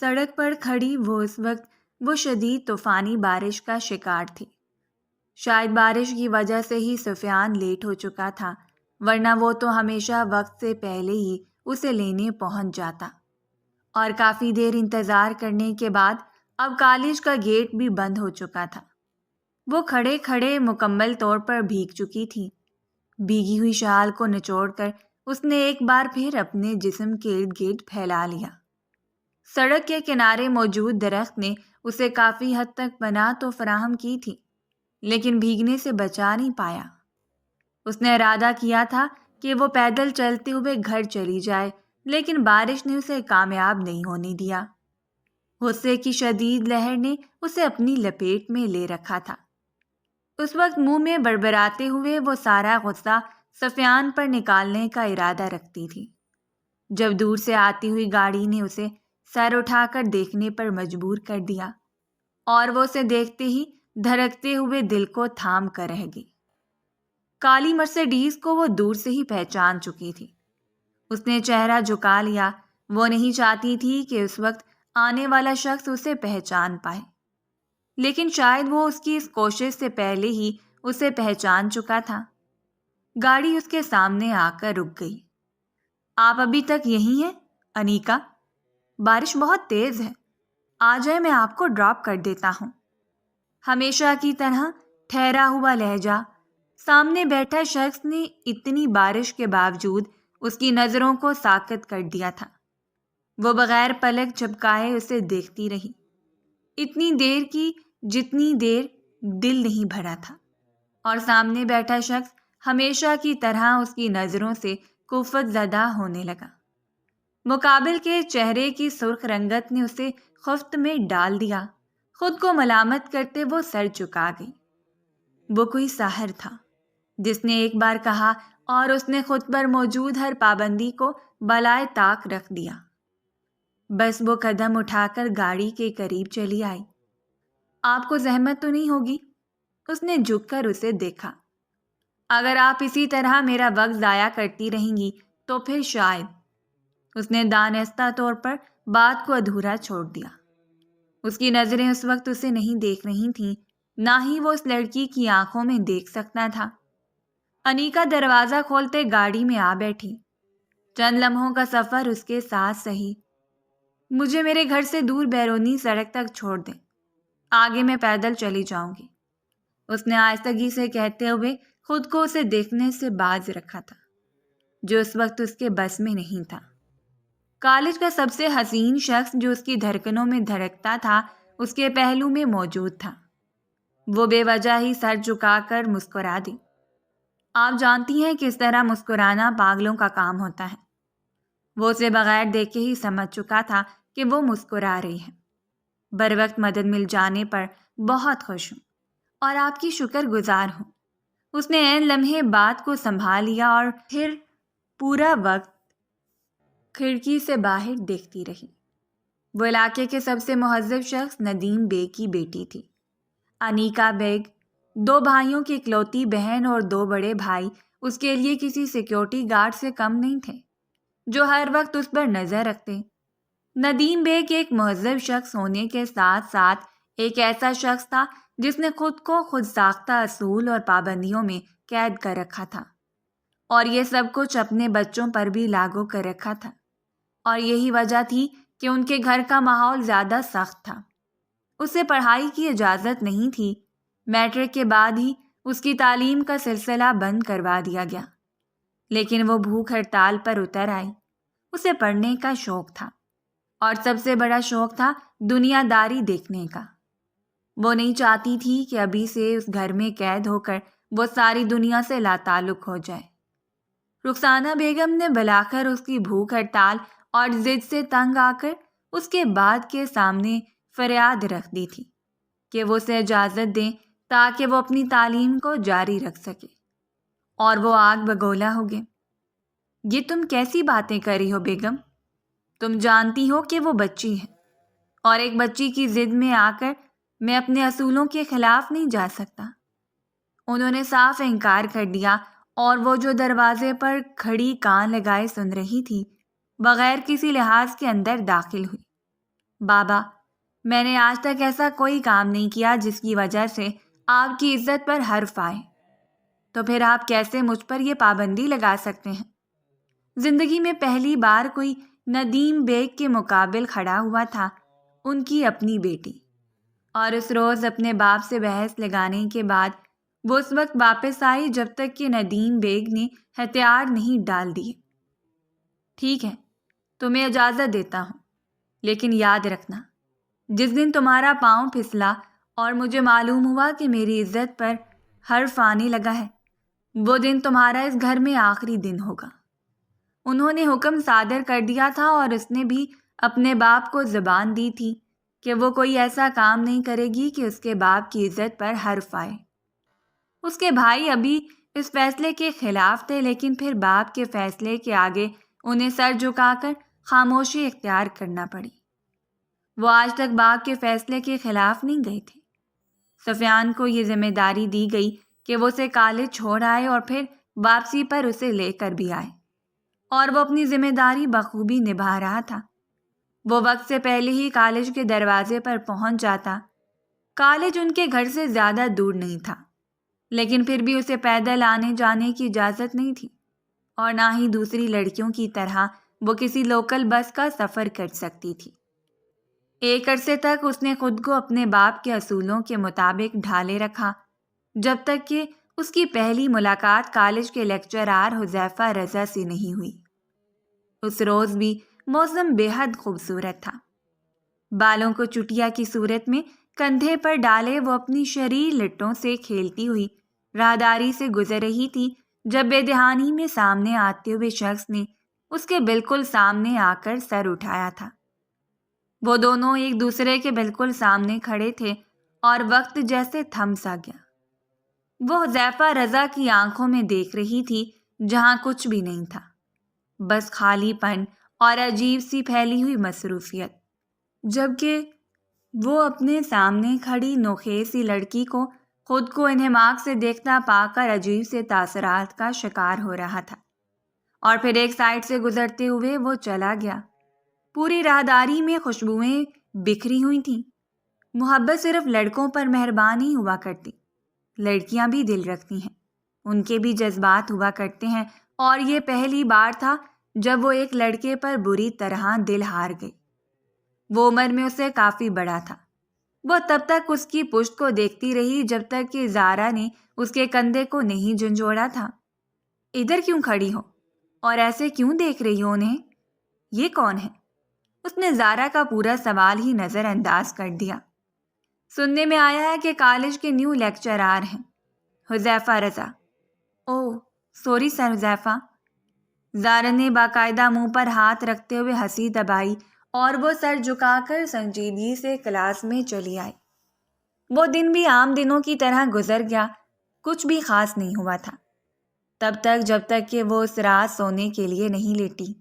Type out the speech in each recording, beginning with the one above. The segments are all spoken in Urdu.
سڑک پر کھڑی وہ اس وقت وہ شدید طوفانی بارش کا شکار تھی۔ شاید بارش کی وجہ سے ہی سفیان لیٹ ہو چکا تھا، ورنہ وہ تو ہمیشہ وقت سے پہلے ہی اسے لینے پہنچ جاتا۔ اور کافی دیر انتظار کرنے کے بعد اب کالج کا گیٹ بھی بند ہو چکا تھا۔ وہ کھڑے کھڑے مکمل طور پر بھیگ چکی تھی۔ بھیگی ہوئی شال کو نچوڑ کر اس نے ایک بار پھر اپنے جسم کے ارد گرد پھیلا لیا۔ سڑک کے کنارے موجود درخت نے اسے کافی حد تک پناہ تو فراہم کی تھی، لیکن بھیگنے سے بچا نہیں پایا۔ اس نے ارادہ کیا تھا کہ وہ پیدل چلتے ہوئے گھر چلی جائے، لیکن بارش نے اسے کامیاب نہیں ہونے دیا۔ غصے کی شدید لہر نے اسے اپنی لپیٹ میں لے رکھا تھا۔ اس وقت منہ میں بڑبڑاتے ہوئے وہ سارا غصہ سفیان پر نکالنے کا ارادہ رکھتی تھی، جب دور سے آتی ہوئی گاڑی نے اسے سر اٹھا کر دیکھنے پر مجبور کر دیا، اور وہ اسے دیکھتے ہی دھڑکتے ہوئے دل کو تھام کر رہ گئی۔ کالی مرسیڈیز کو وہ دور سے ہی پہچان چکی تھی۔ اس نے چہرہ جھکا لیا۔ وہ نہیں چاہتی تھی کہ اس وقت آنے والا شخص اسے پہچان پائے، لیکن شاید وہ اس کی اس کوشش سے پہلے ہی اسے پہچان چکا تھا۔ گاڑی اس کے سامنے آ کر رک گئی۔ آپ ابھی تک یہیں ہیں انیکا؟ بارش بہت تیز ہے، آ جائے، میں آپ کو ڈراپ کر دیتا ہوں۔ ہمیشہ کی طرح ٹھہرا ہوا لہجہ۔ سامنے بیٹھا شخص نے اتنی بارش کے باوجود اس کی نظروں کو ساکت کر دیا تھا۔ وہ بغیر پلک جھپکائے اسے دیکھتی رہی، اتنی دیر کی جتنی دیر دل نہیں بھرا تھا، اور سامنے بیٹھا شخص ہمیشہ کی طرح اس کی نظروں سے کفت زدہ ہونے لگا۔ مقابل کے چہرے کی سرخ رنگت نے اسے خفت میں ڈال دیا۔ خود کو ملامت کرتے وہ سر چکا گئی۔ وہ کوئی ساحر تھا جس نے ایک بار کہا اور اس نے خود پر موجود ہر پابندی کو بالائے طاق رکھ دیا۔ بس وہ قدم اٹھا کر گاڑی کے قریب چلی آئی۔ آپ کو زحمت تو نہیں ہوگی؟ اس نے جھک کر اسے دیکھا۔ اگر آپ اسی طرح میرا وقت ضائع کرتی رہیں گی تو پھر شاید۔ اس نے دانستہ طور پر بات کو ادھورا چھوڑ دیا۔ اس کی نظریں اس وقت اسے نہیں دیکھ رہی تھیں، نہ ہی وہ اس لڑکی کی آنکھوں میں دیکھ سکتا تھا۔ انیکا دروازہ کھولتے گاڑی میں آ بیٹھی۔ چند لمحوں کا سفر اس کے ساتھ سہی۔ مجھے میرے گھر سے دور بیرونی سڑک تک چھوڑ دیں، آگے میں پیدل چلی جاؤں گی، اس نے آہستگی سے کہتے ہوئے خود کو اسے دیکھنے سے باز رکھا تھا، جو اس وقت اس کے بس میں نہیں تھا۔ کالج کا سب سے حسین شخص جو اس کی دھڑکنوں میں دھڑکتا تھا اس کے پہلو میں موجود تھا۔ وہ بے وجہ ہی سر جھکا کر مسکرا دی۔ آپ جانتی ہیں کس طرح مسکرانا پاگلوں کا کام ہوتا ہے۔ وہ اسے بغیر دیکھے ہی سمجھ چکا تھا کہ وہ مسکرا رہی ہے۔ بروقت مدد مل جانے پر بہت خوش ہوں اور آپ کی شکر گزار ہوں۔ اس نے عین لمحے بات کو سنبھال لیا اور پھر پورا وقت کھڑکی سے باہر دیکھتی رہی۔ وہ علاقے کے سب سے مہذب شخص ندیم بیگ کی بیٹی تھی۔ انیکا بیگ 2 بھائیوں کی اکلوتی بہن، اور 2 بڑے بھائی اس کے لیے کسی سیکیورٹی گارڈ سے کم نہیں تھے جو ہر وقت اس پر نظر رکھتے۔ ندیم بیگ ایک مہذب شخص ہونے کے ساتھ ساتھ ایک ایسا شخص تھا جس نے خود کو خود ساختہ اصول اور پابندیوں میں قید کر رکھا تھا، اور یہ سب کچھ اپنے بچوں پر بھی لاگو کر رکھا تھا، اور یہی وجہ تھی کہ ان کے گھر کا ماحول زیادہ سخت تھا۔ اسے پڑھائی کی اجازت نہیں تھی۔ میٹرک کے بعد ہی اس کی تعلیم کا سلسلہ بند کروا دیا گیا، لیکن وہ بھوک ہڑتال پر اتر آئی۔ اسے پڑھنے کا شوق تھا، اور سب سے بڑا شوق تھا دنیا داری دیکھنے کا۔ وہ نہیں چاہتی تھی کہ ابھی سے اس گھر میں قید ہو کر وہ ساری دنیا سے لاتعلق ہو جائے۔ رخسانہ بیگم نے بلاخر اس کی بھوک ہڑتال اور ضد سے تنگ آ کر اس کے بعد کے سامنے فریاد رکھ دی تھی کہ وہ اسے اجازت دیں تاکہ وہ اپنی تعلیم کو جاری رکھ سکے، اور وہ آگ بگولا ہو گئے۔ یہ تم کیسی باتیں کر رہی ہو بیگم؟ تم جانتی ہو کہ وہ بچی ہے، اور ایک بچی کی ضد میں آ کر میں اپنے اصولوں کے خلاف نہیں جا سکتا۔ انہوں نے صاف انکار کر دیا، اور وہ جو دروازے پر کھڑی کان لگائے سن رہی تھی، بغیر کسی لحاظ کے اندر داخل ہوئی۔ بابا، میں نے آج تک ایسا کوئی کام نہیں کیا جس کی وجہ سے آپ کی عزت پر حرف آئے، تو پھر آپ کیسے مجھ پر یہ پابندی لگا سکتے ہیں؟ زندگی میں پہلی بار کوئی ندیم بیگ کے مقابل کھڑا ہوا تھا، ان کی اپنی بیٹی، اور اس روز اپنے باپ سے بحث لگانے کے بعد وہ اس وقت واپس آئی جب تک کہ ندیم بیگ نے ہتھیار نہیں ڈال دیے۔ ٹھیک ہے، تمہیں اجازت دیتا ہوں، لیکن یاد رکھنا، جس دن تمہارا پاؤں پھسلا اور مجھے معلوم ہوا کہ میری عزت پر حرف آنے لگا ہے، وہ دن تمہارا اس گھر میں آخری دن ہوگا۔ انہوں نے حکم صادر کر دیا تھا اور اس نے بھی اپنے باپ کو زبان دی تھی کہ وہ کوئی ایسا کام نہیں کرے گی کہ اس کے باپ کی عزت پر حرف آئے۔ اس کے بھائی ابھی اس فیصلے کے خلاف تھے، لیکن پھر باپ کے فیصلے کے آگے انہیں سر جھکا کر خاموشی اختیار کرنا پڑی۔ وہ آج تک باپ کے فیصلے کے خلاف نہیں گئے تھے۔ سفیان کو یہ ذمہ داری دی گئی کہ وہ اسے کالج چھوڑ آئے اور پھر واپسی پر اسے لے کر بھی آئے، اور وہ اپنی ذمہ داری بخوبی نبھا رہا تھا۔ وہ وقت سے پہلے ہی کالج کے دروازے پر پہنچ جاتا۔ کالج ان کے گھر سے زیادہ دور نہیں تھا، لیکن پھر بھی اسے پیدل آنے جانے کی اجازت نہیں تھی، اور نہ ہی دوسری لڑکیوں کی طرح وہ کسی لوکل بس کا سفر کر سکتی تھی۔ ایک عرصے تک اس نے خود کو اپنے باپ کے اصولوں کے مطابق ڈھالے رکھا، جب تک کہ اس کی پہلی ملاقات کالج کے لیکچرار حذیفہ رضا سے نہیں ہوئی۔ اس روز بھی موسم بے حد خوبصورت تھا۔ بالوں کو چٹیا کی صورت میں کندھے پر ڈالے وہ اپنی شریر لٹوں سے کھیلتی ہوئی راہداری سے گزر رہی تھی جب بے دہانی میں سامنے آتے ہوئے شخص نے اس کے بالکل سامنے آ کر سر اٹھایا تھا۔ وہ دونوں ایک دوسرے کے بالکل سامنے کھڑے تھے اور وقت جیسے تھم سا گیا۔ وہ حذیفہ رضا کی آنکھوں میں دیکھ رہی تھی جہاں کچھ بھی نہیں تھا، بس خالی پن اور عجیب سی پھیلی ہوئی مصروفیت، جبکہ وہ اپنے سامنے کھڑی نوخیز سی لڑکی کو خود کو انہماک سے دیکھتا پا کر عجیب سے تاثرات کا شکار ہو رہا تھا۔ اور پھر ایک سائڈ سے گزرتے ہوئے وہ چلا گیا۔ پوری راہداری میں خوشبوئیں بکھری ہوئی تھیں۔ محبت صرف لڑکوں پر مہربان نہیں ہوا کرتی، لڑکیاں بھی دل رکھتی ہیں، ان کے بھی جذبات ہوا کرتے ہیں، اور یہ پہلی بار تھا جب وہ ایک لڑکے پر بری طرح دل ہار گئی۔ وہ عمر میں اسے کافی بڑا تھا۔ وہ تب تک اس کی پشت کو دیکھتی رہی جب تک کہ زارا نے اس کے کندھے کو نہیں جھنجھوڑا تھا۔ ادھر کیوں کھڑی ہو اور ایسے کیوں دیکھ رہی ہو انہیں؟ یہ کون ہے؟ اس نے زارا کا پورا سوال ہی نظر انداز کر دیا۔ سننے میں آیا ہے کہ کالج کے نیو لیکچرار ہیں، حذیفہ رضا۔ اوہ سوری سر حذیفہ۔ زارا نے باقاعدہ منہ پر ہاتھ رکھتے ہوئے ہنسی دبائی اور وہ سر جھکا کر سنجیدگی سے کلاس میں چلی آئی۔ وہ دن بھی عام دنوں کی طرح گزر گیا، کچھ بھی خاص نہیں ہوا تھا، تب تک جب تک کہ وہ اس رات سونے کے لیے نہیں لیٹی۔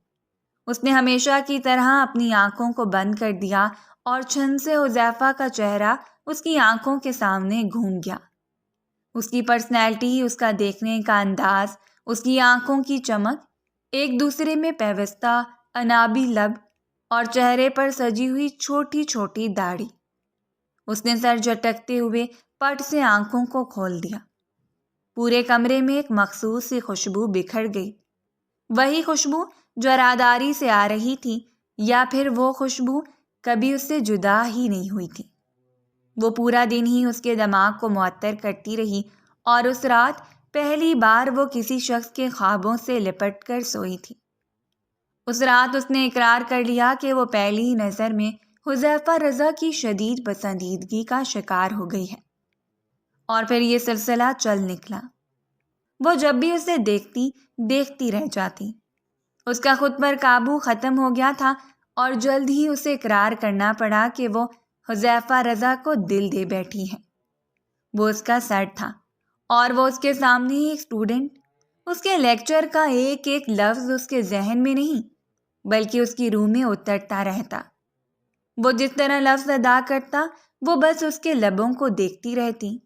اس نے ہمیشہ کی طرح اپنی آنکھوں کو بند کر دیا اور چھن سے حذیفہ کا چہرہ اس کی آنکھوں کے سامنے گھوم گیا۔ اس کی پرسنالٹی، اس کا دیکھنے کا انداز، اس کی آنکھوں کی چمک، ایک دوسرے میں پیوستہ انابی لب اور چہرے پر سجی ہوئی چھوٹی چھوٹی داڑھی۔ اس نے سر جھٹکتے ہوئے پٹ سے آنکھوں کو کھول دیا۔ پورے کمرے میں ایک مخصوص سی خوشبو بکھر گئی، وہی خوشبو جو راداری سے آ رہی تھی، یا پھر وہ خوشبو کبھی اس سے جدا ہی نہیں ہوئی تھی۔ وہ پورا دن ہی اس کے دماغ کو معطر کرتی رہی، اور اس رات پہلی بار وہ کسی شخص کے خوابوں سے لپٹ کر سوئی تھی۔ اس رات اس نے اقرار کر لیا کہ وہ پہلی نظر میں حذیفہ رضا کی شدید پسندیدگی کا شکار ہو گئی ہے، اور پھر یہ سلسلہ چل نکلا۔ وہ جب بھی اسے دیکھتی رہ جاتی۔ اس کا خود پر قابو ختم ہو گیا تھا، اور جلد ہی اسے اقرار کرنا پڑا کہ وہ حذیفہ رضا کو دل دے بیٹھی ہے۔ وہ اس کا سر تھا، اور وہ اس کے سامنے ایک اسٹوڈنٹ۔ اس کے لیکچر کا ایک ایک لفظ اس کے ذہن میں نہیں بلکہ اس کی روح میں اترتا رہتا۔ وہ جس طرح لفظ ادا کرتا، وہ بس اس کے لبوں کو دیکھتی رہتی۔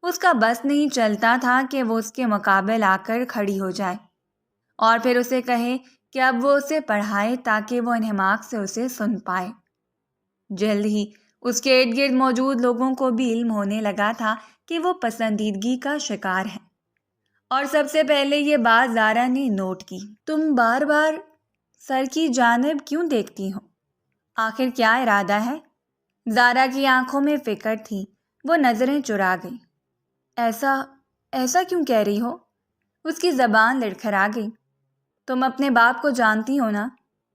اس کا بس نہیں چلتا تھا کہ وہ اس کے مقابل آ کر کھڑی ہو جائے اور پھر اسے کہے کہ اب وہ اسے پڑھائے تاکہ وہ انہماک سے اسے سن پائے۔ جلد ہی اس کے ارد گرد موجود لوگوں کو بھی علم ہونے لگا تھا کہ وہ پسندیدگی کا شکار ہے، اور سب سے پہلے یہ بات زارا نے نوٹ کی۔ تم بار بار سر کی جانب کیوں دیکھتی ہو؟ آخر کیا ارادہ ہے؟ زارا کی آنکھوں میں فکر تھی، وہ نظریں چرا گئی۔ ایسا کیوں کہہ رہی ہو؟ اس کی زبان لڑکھڑا گئی۔ تم اپنے باپ کو جانتی ہو نا،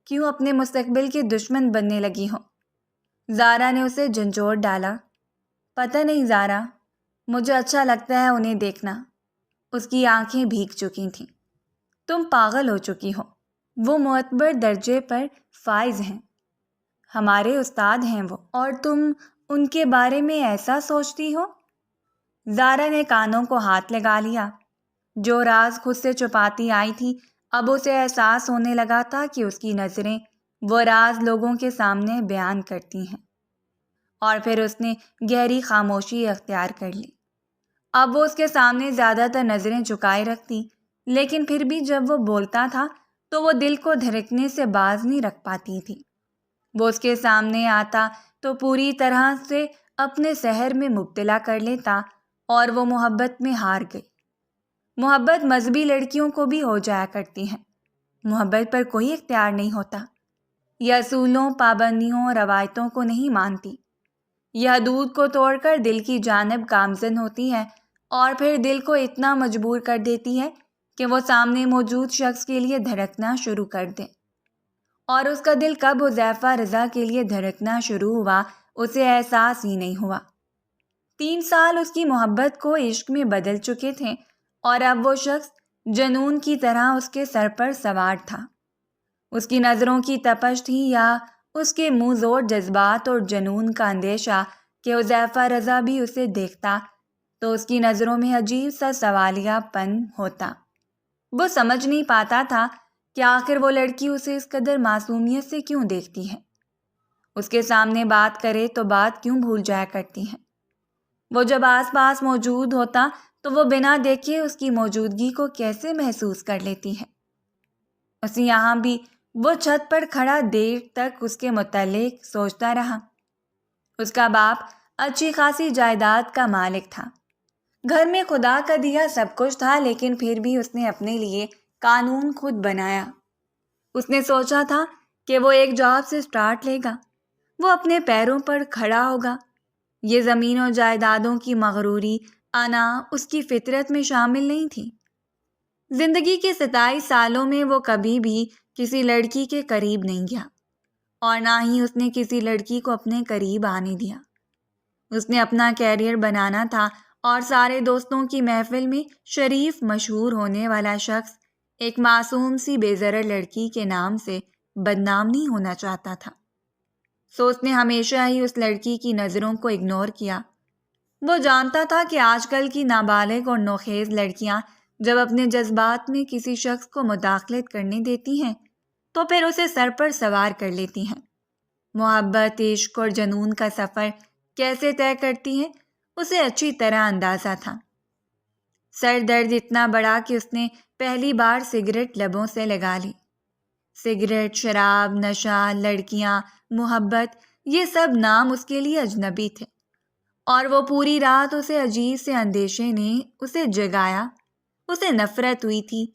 کیوں اپنے مستقبل کے دشمن بننے لگی ہو؟ زارا نے اسے جھنجھوڑ ڈالا۔ پتہ نہیں زارا، مجھے اچھا لگتا ہے انہیں دیکھنا۔ اس کی آنکھیں بھیگ چکی تھیں۔ تم پاگل ہو چکی ہو، وہ معتبر درجے پر فائز ہیں، ہمارے استاد ہیں وہ، اور تم ان کے بارے میں ایسا سوچتی ہو؟ زارا نے کانوں کو ہاتھ لگا لیا۔ جو راز خود سے چھپاتی آئی تھی، اب اسے احساس ہونے لگا تھا کہ اس کی نظریں وہ راز لوگوں کے سامنے بیان کرتی ہیں، اور پھر اس نے گہری خاموشی اختیار کر لی۔ اب وہ اس کے سامنے زیادہ تر نظریں جھکائے رکھتی، لیکن پھر بھی جب وہ بولتا تھا تو وہ دل کو دھڑکنے سے باز نہیں رکھ پاتی تھی۔ وہ اس کے سامنے آتا تو پوری طرح سے اپنے سحر میں مبتلا کر لیتا، اور وہ محبت میں ہار گئی۔ محبت مذہبی لڑکیوں کو بھی ہو جایا کرتی ہے۔ محبت پر کوئی اختیار نہیں ہوتا، یہ اصولوں، پابندیوں اور روایتوں کو نہیں مانتی۔ یہ حدود کو توڑ کر دل کی جانب گامزن ہوتی ہے، اور پھر دل کو اتنا مجبور کر دیتی ہے کہ وہ سامنے موجود شخص کے لیے دھڑکنا شروع کر دے۔ اور اس کا دل کب حذیفہ رضا کے لیے دھڑکنا شروع ہوا، اسے احساس ہی نہیں ہوا۔ 3 سال اس کی محبت کو عشق میں بدل چکے تھے، اور اب وہ شخص جنون کی طرح اس کے سر پر سوار تھا۔ اس کی نظروں کی تپش تھی، یا اس کے منہ زور جذبات اور جنون کا اندیشہ کہ حذیفہ رضا بھی اسے دیکھتا تو اس کی نظروں میں عجیب سا سوالیہ پن ہوتا۔ وہ سمجھ نہیں پاتا تھا کہ آخر وہ لڑکی اسے اس قدر معصومیت سے کیوں دیکھتی ہے۔ اس کے سامنے بات کرے تو بات کیوں بھول جایا کرتی ہے۔ وہ جب آس پاس موجود ہوتا تو وہ بنا دیکھے اس کی موجودگی کو کیسے محسوس کر لیتی ہے۔ اسے یہاں بھی وہ چھت پر کھڑا دیر تک اس کے متعلق سوچتا رہا۔ اس کا باپ اچھی خاصی جائیداد کا مالک تھا، گھر میں خدا کا دیا سب کچھ تھا، لیکن پھر بھی اس نے اپنے لیے قانون خود بنایا۔ اس نے سوچا تھا کہ وہ ایک جاب سے سٹارٹ لے گا، وہ اپنے پیروں پر کھڑا ہوگا۔ یہ زمین و جائیدادوں کی مغروری، انا اس کی فطرت میں شامل نہیں تھی۔ زندگی کے 27 سالوں میں وہ کبھی بھی کسی لڑکی کے قریب نہیں گیا، اور نہ ہی اس نے کسی لڑکی کو اپنے قریب آنے دیا۔ اس نے اپنا کیریئر بنانا تھا، اور سارے دوستوں کی محفل میں شریف مشہور ہونے والا شخص ایک معصوم سی بے ضرر لڑکی کے نام سے بدنام نہیں ہونا چاہتا تھا۔ سو اس نے ہمیشہ ہی اس لڑکی کی نظروں کو اگنور کیا۔ وہ جانتا تھا کہ آج کل کی نابالغ اور نوخیز لڑکیاں جب اپنے جذبات میں کسی شخص کو مداخلت کرنے دیتی ہیں تو پھر اسے سر پر سوار کر لیتی ہیں۔ محبت، عشق اور جنون کا سفر کیسے طے کرتی ہیں، اسے اچھی طرح اندازہ تھا۔ سر درد اتنا بڑا کہ اس نے پہلی بار سگریٹ لبوں سے لگا لی۔ سگریٹ، شراب، نشہ، لڑکیاں، محبت، یہ سب نام اس کے لیے اجنبی تھے، اور وہ پوری رات اسے عجیب سے اندیشے نے اسے جگایا۔ اسے نفرت ہوئی تھی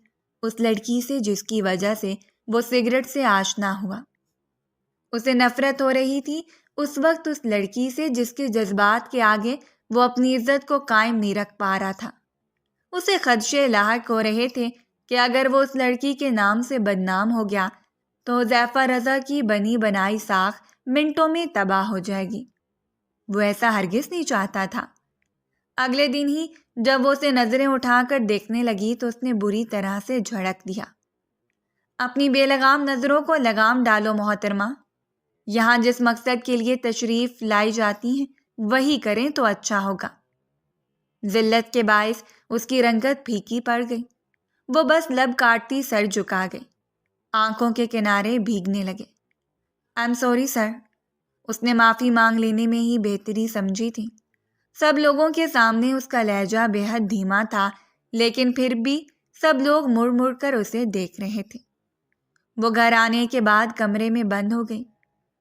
اس لڑکی سے جس کی وجہ سے وہ سگریٹ سے آشنا ہوا۔ اسے نفرت ہو رہی تھی اس وقت اس لڑکی سے جس کے جذبات کے آگے وہ اپنی عزت کو قائم نہیں رکھ پا رہا تھا۔ اسے خدشے لاحق ہو رہے تھے کہ اگر وہ اس لڑکی کے نام سے بدنام ہو گیا تو حذیفہ رضا کی بنی بنائی ساکھ منٹوں میں تباہ ہو جائے گی۔ وہ ایسا ہرگز نہیں چاہتا تھا۔ اگلے دن ہی جب وہ اسے نظریں اٹھا کر دیکھنے لگی تو اس نے بری طرح سے جھڑک دیا۔ اپنی بے لگام نظروں کو لگام ڈالو محترمہ، یہاں جس مقصد کے لیے تشریف لائی جاتی ہیں وہی کریں تو اچھا ہوگا۔ ذلت کے باعث اس کی رنگت پھیکی پڑ گئی، وہ بس لب کاٹتی سر جھکا گئی، آنکھوں کے کنارے بھیگنے لگے۔ "آئی ایم سوری سر"، اس نے معافی مانگ لینے میں ہی بہتری سمجھی تھی۔ سب لوگوں کے سامنے اس کا لہجہ بے حد دھیما تھا، لیکن پھر بھی سب لوگ مڑ مڑ کر اسے دیکھ رہے تھے۔ وہ گھر آنے کے بعد کمرے میں بند ہو گئی۔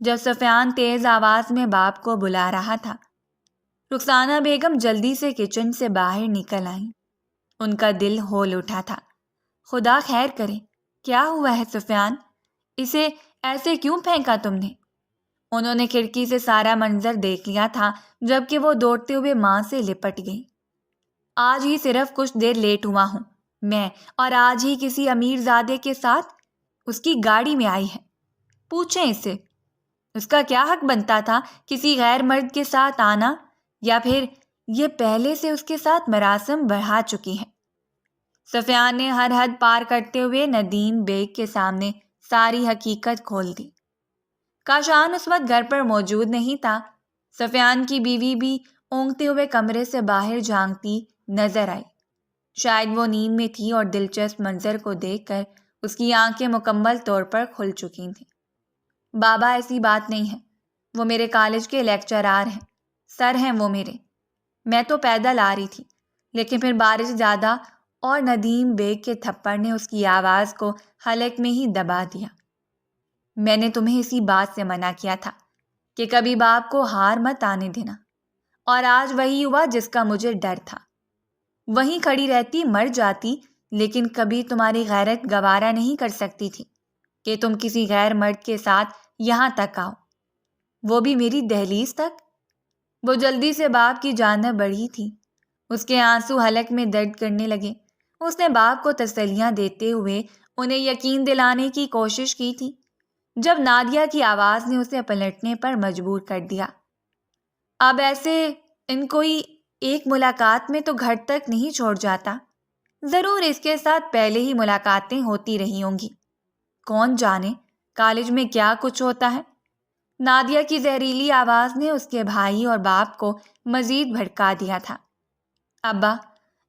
جب سفیان تیز آواز میں باپ کو بلا رہا تھا، رخسانہ بیگم جلدی سے کچن سے باہر نکل آئیں۔ ان کا دل ہول اٹھا تھا۔ خدا خیر کرے، کیا ہوا ہے سفیان؟ اسے ایسے کیوں پھینکا تم نے؟ انہوں نے کھڑکی سے سارا منظر دیکھ لیا تھا، جبکہ وہ دوڑتے ہوئے ماں سے لپٹ گئی۔ آج ہی صرف کچھ دیر لیٹ ہوا ہوں میں، اور آج ہی کسی امیر زادے کے ساتھ اس کی گاڑی میں آئی ہے۔ پوچھیں اس سے، اس کا کیا حق بنتا تھا کسی غیر مرد کے ساتھ آنا، یا پھر یہ پہلے سے اس کے ساتھ مراسم بڑھا چکی ہے؟ سفیان نے ہر حد پار کرتے ہوئے ندیم بیگ کے سامنے ساری حقیقت کھول دی۔ کاشان اس وقت گھر پر موجود نہیں تھا۔ سفیان کی بیوی بھی اونگتے ہوئے کمرے سے باہر جھانکتی نظر آئی۔ شاید وہ نیند میں تھی اور دلچسپ منظر کو دیکھ کر اس کی آنکھیں مکمل طور پر کھل چکی تھیں۔ بابا ایسی بات نہیں ہے، وہ میرے کالج کے لیکچرار ہیں، سر ہیں وہ میرے۔ میں تو پیدل آ رہی تھی، لیکن پھر بارش زیادہ اور ندیم بیگ کے تھپڑ نے اس کی آواز کو حلق میں ہی دبا دیا۔ میں نے تمہیں اسی بات سے منع کیا تھا کہ کبھی باپ کو ہار مت آنے دینا، اور آج وہی ہوا جس کا مجھے ڈر تھا۔ وہیں کھڑی رہتی مر جاتی، لیکن کبھی تمہاری غیرت گوارا نہیں کر سکتی تھی کہ تم کسی غیر مرد کے ساتھ یہاں تک آؤ، وہ بھی میری دہلیز تک۔ وہ جلدی سے باپ کی جانب بڑھی تھی۔ اس کے آنسو حلق میں درد کرنے لگے۔ اس نے باپ کو تسلیاں دیتے ہوئے انہیں یقین دلانے کی کوشش کی تھی، جب نادیہ کی آواز نے اسے پلٹنے پر مجبور کر دیا۔ اب ایسے ان کوئی ایک ملاقات میں تو گھر تک نہیں چھوڑ جاتا، ضرور اس کے ساتھ پہلے ہی ملاقاتیں ہوتی رہی ہوں گی، کون جانے کالج میں کیا کچھ ہوتا ہے۔ نادیہ کی زہریلی آواز نے اس کے بھائی اور باپ کو مزید بھڑکا دیا تھا۔ ابا،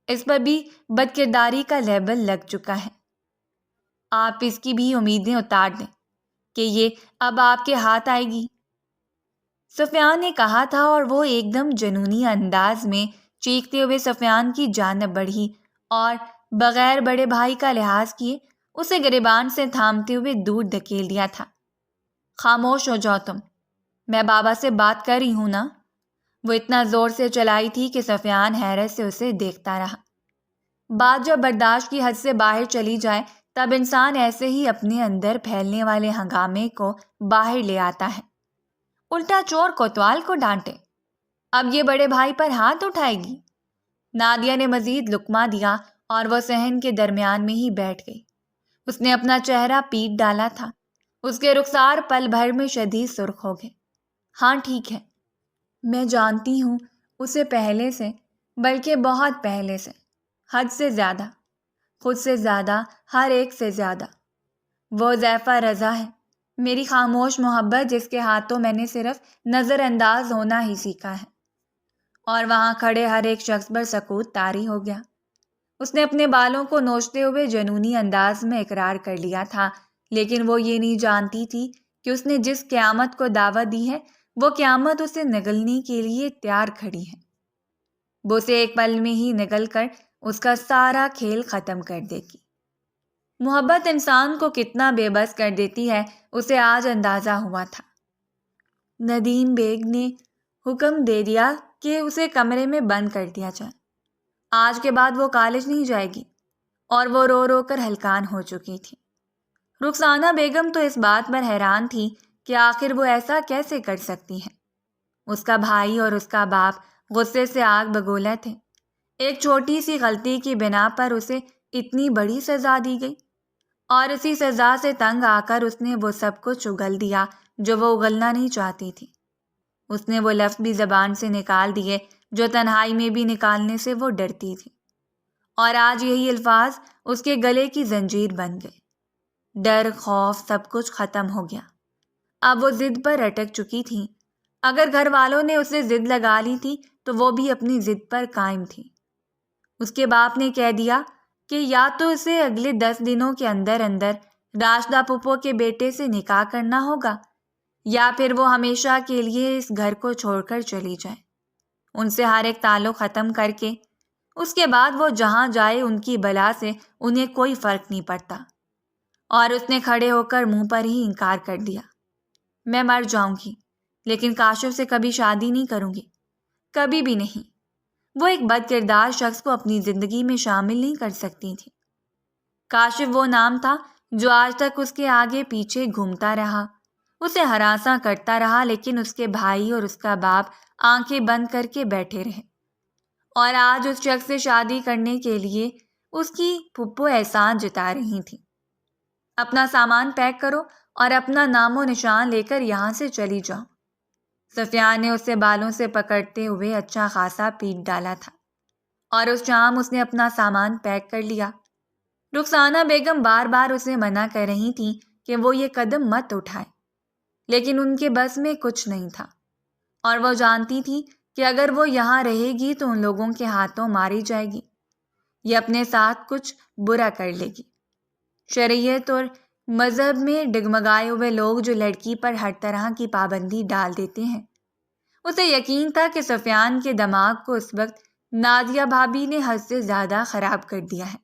اس پر بھی بد کرداری کا لیبل لگ چکا ہے، آپ اس کی بھی امیدیں اتار دیں کہ یہ اب آپ کے ہاتھ آئے گی، سفیان نے کہا تھا، اور وہ ایک دم جنونی انداز میں چیختے ہوئے سفیان کی جانب بڑھی اور بغیر بڑے بھائی کا لحاظ کیے اسے گریبان سے تھامتے ہوئے دور دھکیل دیا تھا۔ خاموش ہو جاؤ تم، میں بابا سے بات کر رہی ہوں نا۔ وہ اتنا زور سے چلائی تھی کہ سفیان حیرت سے اسے دیکھتا رہا۔ بات جب برداشت کی حد سے باہر چلی جائے تب انسان ایسے ہی اپنے اندر پھیلنے والے ہنگامے کو باہر لے آتا ہے۔ الٹا چور کوتوال کو ڈانٹے، اب یہ بڑے بھائی پر ہاتھ اٹھائے گی۔ نادیہ نے مزید لقمہ دیا اور وہ صحن کے درمیان میں ہی بیٹھ گئی۔ اس نے اپنا چہرہ پیٹ ڈالا تھا۔ اس کے رخسار پل بھر میں شدید سرخ ہو گئے۔ ہاں ٹھیک ہے، میں جانتی ہوں اسے پہلے سے، بلکہ بہت پہلے سے، حد سے زیادہ، خود سے زیادہ، ہر ایک سے زیادہ۔ وہ ضعفہ رضا ہے، میری خاموش محبت جس کے ہاتھوں میں نے صرف نظر انداز ہونا ہی سیکھا ہے۔ اور وہاں کھڑے ہر ایک شخص پر سکوت طاری ہو گیا۔ اس نے اپنے بالوں کو نوچتے ہوئے جنونی انداز میں اقرار کر لیا تھا، لیکن وہ یہ نہیں جانتی تھی کہ اس نے جس قیامت کو دعوت دی ہے وہ قیامت اسے نگلنے کے لیے تیار کھڑی ہے۔ وہ اسے ایک پل میں ہی نگل کر اس کا سارا کھیل ختم کر دے گی۔ محبت انسان کو کتنا بے بس کر دیتی ہے اسے آج اندازہ ہوا تھا۔ ندیم بیگ نے حکم دے دیا کہ اسے کمرے میں بند کر دیا جائے۔ آج کے بعد وہ کالج نہیں جائے گی، اور وہ رو رو کر ہلکان ہو چکی تھی۔ رخسانہ بیگم تو اس بات پر حیران تھی کہ آخر وہ ایسا کیسے کر سکتی ہے۔ اس کا بھائی اور اس کا باپ غصے سے آگ بگولا تھے۔ ایک چھوٹی سی غلطی کی بنا پر اسے اتنی بڑی سزا دی گئی، اور اسی سزا سے تنگ آ کر اس نے وہ سب کچھ اگل دیا جو وہ اگلنا نہیں چاہتی تھی۔ اس نے وہ لفظ بھی زبان سے نکال دیے جو تنہائی میں بھی نکالنے سے وہ ڈرتی تھی، اور آج یہی الفاظ اس کے گلے کی زنجیر بن گئے۔ ڈر، خوف، سب کچھ ختم ہو گیا۔ اب وہ ضد پر اٹک چکی تھی۔ اگر گھر والوں نے اسے ضد لگا لی تھی تو وہ بھی اپنی ضد پر قائم تھی۔ اس کے باپ نے کہہ دیا کہ یا تو اسے اگلے 10 دنوں کے اندر اندر راشدہ پھپھو کے بیٹے سے نکاح کرنا ہوگا، یا پھر وہ ہمیشہ کے لیے اس گھر کو چھوڑ کر چلی جائے، ان سے ہر ایک تعلق ختم کر کے۔ اس کے بعد وہ جہاں جائے ان کی بلا سے انہیں کوئی فرق نہیں پڑتا۔ اور اس نے کھڑے ہو کر منہ پر ہی انکار کر دیا۔ میں مر جاؤں گی، لیکن کاشف سے کبھی شادی نہیں کروں گی، کبھی بھی نہیں۔ وہ ایک بد کردار شخص کو اپنی زندگی میں شامل نہیں کر سکتی تھی۔ کاشف وہ نام تھا جو آج تک اس کے آگے پیچھے گھومتا رہا، اسے ہراساں کرتا رہا، لیکن اس کے بھائی اور اس کا باپ آنکھیں بند کر کے بیٹھے رہے۔ اور آج اس شخص سے شادی کرنے کے لیے اس کی پھپھو احسان جتا رہی تھی۔ اپنا سامان پیک کرو اور اپنا نام و نشان لے کر یہاں سے چلی جاؤ۔ سفیان نے اسے بالوں سے پکڑتے ہوئے اچھا خاصا پیٹ ڈالا تھا، اور اس شام اس نے اپنا سامان پیک کر لیا۔ رخسانہ بیگم بار بار اسے منع کر رہی تھی کہ وہ یہ قدم مت اٹھائے، لیکن ان کے بس میں کچھ نہیں تھا، اور وہ جانتی تھی کہ اگر وہ یہاں رہے گی تو ان لوگوں کے ہاتھوں ماری جائے گی، یہ اپنے ساتھ کچھ برا کر لے گی۔ شریعت اور مذہب میں ڈگمگائے ہوئے لوگ جو لڑکی پر ہر طرح کی پابندی ڈال دیتے ہیں، اسے یقین تھا کہ سفیان کے دماغ کو اس وقت نادیہ بھابی نے حد سے زیادہ خراب کر دیا ہے،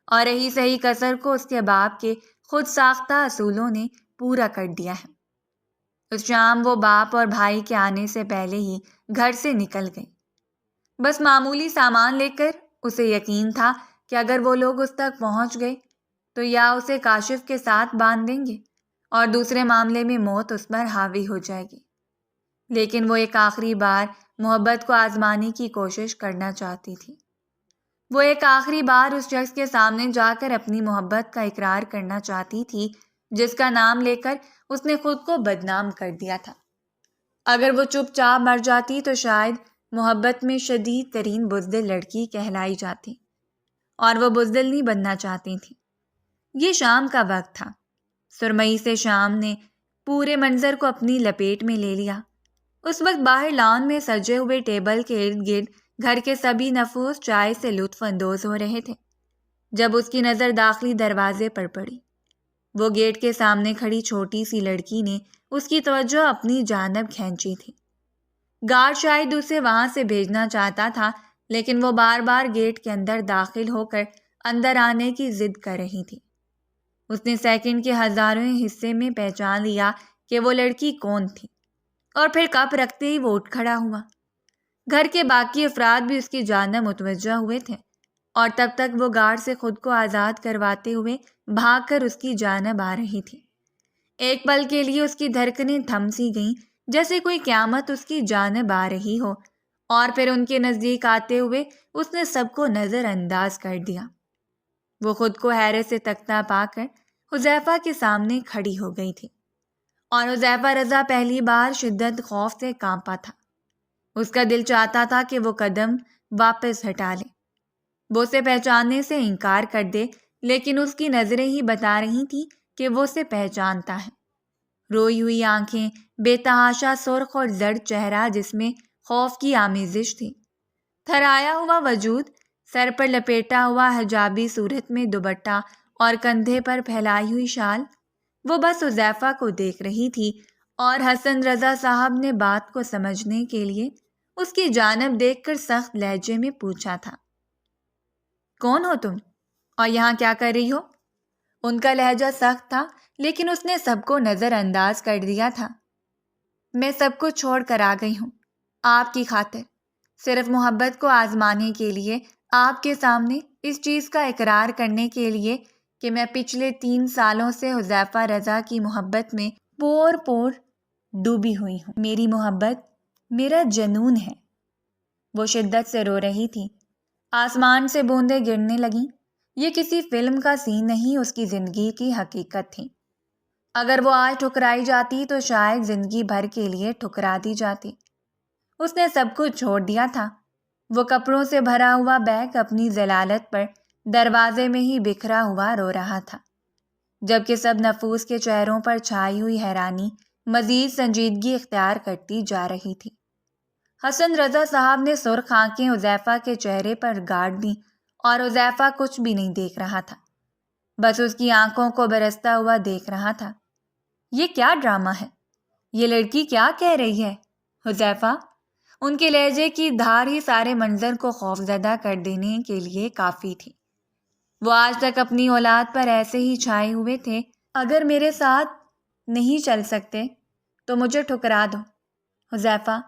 اور رہی صحیح کسر کو اس کے باپ کے خود ساختہ اصولوں نے پورا کر دیا ہے۔ اس شام وہ باپ اور بھائی کے آنے سے پہلے ہی گھر سے نکل گئی، بس معمولی سامان لے کر۔ اسے یقین تھا کہ اگر وہ لوگ اس تک پہنچ گئے تو یا اسے کاشف کے ساتھ باندھ دیں گے، اور دوسرے معاملے میں موت اس پر حاوی ہو جائے گی۔ لیکن وہ ایک آخری بار محبت کو آزمانے کی کوشش کرنا چاہتی تھی۔ وہ ایک آخری بار اس شخص کے سامنے جا کر اپنی محبت کا اقرار کرنا چاہتی تھی جس کا نام لے کر اس نے خود کو بدنام کر دیا تھا۔ اگر وہ چپ چاپ مر جاتی تو شاید محبت میں شدید ترین بزدل لڑکی کہلائی جاتی، اور وہ بزدل نہیں بننا چاہتی تھی۔ یہ شام کا وقت تھا۔ سرمئی سے شام نے پورے منظر کو اپنی لپیٹ میں لے لیا۔ اس وقت باہر لان میں سجے ہوئے ٹیبل کے ارد گرد گھر کے سبھی نفوس چائے سے لطف اندوز ہو رہے تھے، جب اس کی نظر داخلی دروازے پر پڑی۔ وہ گیٹ کے سامنے کھڑی چھوٹی سی لڑکی نے اس کی توجہ اپنی جانب کھینچی تھی۔ گارڈ شاید اسے وہاں سے بھیجنا چاہتا تھا، لیکن وہ بار بار گیٹ کے اندر داخل ہو کر اندر آنے کی ضد کر رہی تھی۔ اس نے سیکنڈ کے ہزارویں حصے میں پہچان لیا کہ وہ لڑکی کون تھی، اور پھر کپ رکھتے ہی وہ اٹھ کھڑا ہوا۔ گھر کے باقی افراد بھی اس کی جانب متوجہ ہوئے تھے، اور تب تک وہ گارڈ سے خود کو آزاد کرواتے ہوئے بھاگ کر اس کی جانب آ رہی تھی۔ ایک پل کے لیے اس کی دھڑکنیں تھم سی گئیں، جیسے کوئی قیامت اس کی جانب آ رہی ہو، اور پھر ان کے نزدیک آتے ہوئے اس نے سب کو نظر انداز کر دیا۔ وہ خود کو حیرت سے تکتا پا کر حذیفہ کے سامنے کھڑی ہو گئی تھی، اور حذیفہ رضا پہلی بار شدت خوف سے کانپا تھا۔ اس کا دل چاہتا تھا کہ وہ قدم واپس ہٹا لے، وہ اسے پہچاننے سے انکار کر دے، لیکن اس کی نظریں ہی بتا رہی تھیں کہ وہ اسے پہچانتا ہے۔ روئی ہوئی آنکھیں، بے تحاشا سرخ اور زرد چہرہ جس میں خوف کی آمیزش تھی، تھرایا ہوا وجود، سر پر لپیٹا ہوا حجابی صورت میں دوپٹہ اور کندھے پر پھیلائی ہوئی شال۔ وہ بس حذیفہ کو دیکھ رہی تھی، اور حسن رضا صاحب نے بات کو سمجھنے کے لیے اس کی جانب دیکھ کر سخت لہجے میں پوچھا تھا، کون ہو تم اور یہاں کیا کر رہی ہو؟ ان کا لہجہ سخت تھا، لیکن اس نے سب کو نظر انداز کر دیا تھا۔ میں سب کو چھوڑ کر آ گئی ہوں آپ کی خاطر، صرف محبت کو آزمانے کے لیے، آپ کے سامنے اس چیز کا اقرار کرنے کے لیے کہ میں پچھلے 3 سالوں سے حذیفہ رضا کی محبت میں پور پور ڈوبی ہوئی ہوں۔ میری محبت میرا جنون ہے۔ وہ شدت سے رو رہی تھی، آسمان سے بوندیں گرنے لگیں۔ یہ کسی فلم کا سین نہیں، اس کی زندگی کی حقیقت تھی۔ اگر وہ آج ٹھکرائی جاتی تو شاید زندگی بھر کے لیے ٹھکرا دی جاتی۔ اس نے سب کچھ چھوڑ دیا تھا۔ وہ کپڑوں سے بھرا ہوا بیگ اپنی ضلالت پر دروازے میں ہی بکھرا ہوا رو رہا تھا، جبکہ سب نفوس کے چہروں پر چھائی ہوئی حیرانی مزید سنجیدگی اختیار کرتی جا رہی تھی۔ حسن رضا صاحب نے سرخ آنکھیں حذیفہ کے چہرے پر گاڑ دیں، اور حذیفہ کچھ بھی نہیں دیکھ رہا تھا، بس اس کی آنکھوں کو برستا ہوا دیکھ رہا تھا۔ یہ کیا ڈرامہ ہے؟ یہ لڑکی کیا کہہ رہی ہے؟ حذیفہ؟ ان کے لہجے کی دھار ہی سارے منظر کو خوفزدہ کر دینے کے لیے کافی تھی۔ وہ آج تک اپنی اولاد پر ایسے ہی چھائے ہوئے تھے۔ اگر میرے ساتھ نہیں چل سکتے تو مجھے ٹھکرا دو حذیفہ،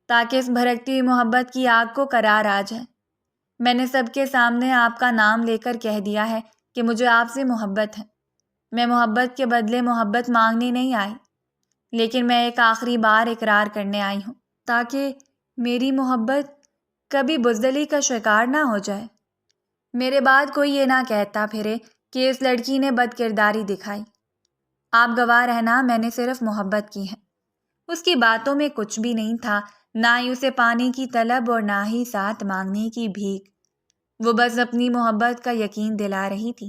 تاکہ اس بھڑکتی ہوئی محبت کی آگ کو قرار آ جائے۔ میں نے سب کے سامنے آپ کا نام لے کر کہہ دیا ہے کہ مجھے آپ سے محبت ہے۔ میں محبت کے بدلے محبت مانگنے نہیں آئی، لیکن میں ایک آخری بار اقرار کرنے آئی ہوں، تاکہ میری محبت کبھی بزدلی کا شکار نہ ہو جائے۔ میرے بعد کوئی یہ نہ کہتا پھرے کہ اس لڑکی نے بد کرداری دکھائی۔ آپ گواہ رہنا، میں نے صرف محبت کی ہے۔ اس کی باتوں میں کچھ بھی نہیں تھا، نہ ہی اسے پانے کی طلب اور نہ ہی ساتھ مانگنے کی بھیک۔ وہ بس اپنی محبت کا یقین دلا رہی تھی۔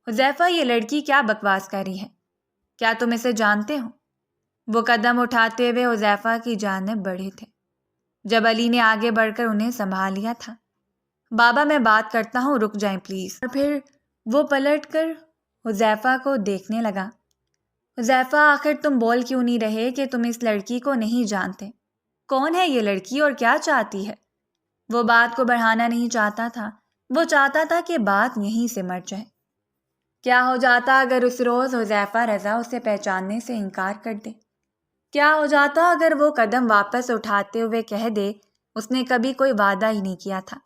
حذیفہ، یہ لڑکی کیا بکواس کر رہی ہے؟ کیا تم اسے جانتے ہو؟ وہ قدم اٹھاتے ہوئے حذیفہ کی جانب بڑھے تھے جب علی نے آگے بڑھ کر انہیں سنبھال لیا تھا۔ بابا، میں بات کرتا ہوں، رک جائیں پلیز۔ اور پھر وہ پلٹ کر حذیفہ کو دیکھنے لگا۔ حذیفہ، آخر تم بول کیوں نہیں رہے کہ تم اس لڑکی کو نہیں جانتے؟ کون ہے یہ لڑکی اور کیا چاہتی ہے؟ وہ بات کو بڑھانا نہیں چاہتا تھا، وہ چاہتا تھا کہ بات یہیں سے مٹ جائے۔ کیا ہو جاتا اگر اس روز حذیفہ رضا اسے پہچاننے سے انکار کر دے؟ کیا ہو جاتا اگر وہ قدم واپس اٹھاتے ہوئے کہہ دے اس نے کبھی کوئی وعدہ ہی نہیں کیا تھا،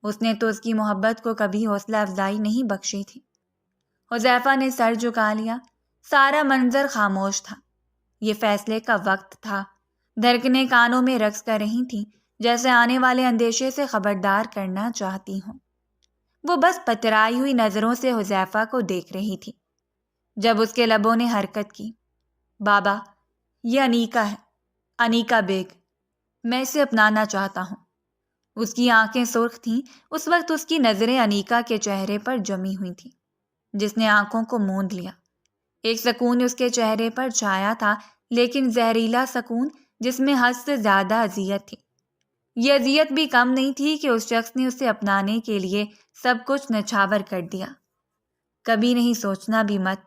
اس نے تو اس کی محبت کو کبھی حوصلہ افزائی نہیں بخشی تھی؟ حذیفہ نے سر جھکا لیا، سارا منظر خاموش تھا۔ یہ فیصلے کا وقت تھا۔ دھڑکنیں کانوں میں رقص کر رہی تھیں، جیسے آنے والے اندیشے سے خبردار کرنا چاہتی ہوں۔ وہ بس پترائی ہوئی نظروں سے حذیفہ کو دیکھ رہی تھی جب اس کے لبوں نے حرکت کی۔ بابا، یہ انیکا ہے، انیکا بیگ، میں اسے اپنانا چاہتا ہوں۔ اس کی آنکھیں سرخ تھیں، اس وقت اس کی نظریں انیکا کے چہرے پر جمی ہوئی تھیں، جس نے آنکھوں کو موند لیا۔ ایک سکون اس کے چہرے پر چھایا تھا، لیکن زہریلا سکون جس میں حد سے زیادہ اذیت تھی۔ یہ اذیت بھی کم نہیں تھی کہ اس شخص نے اسے اپنانے کے لیے سب کچھ نچھاور کر دیا۔ کبھی نہیں سوچنا بھی مت،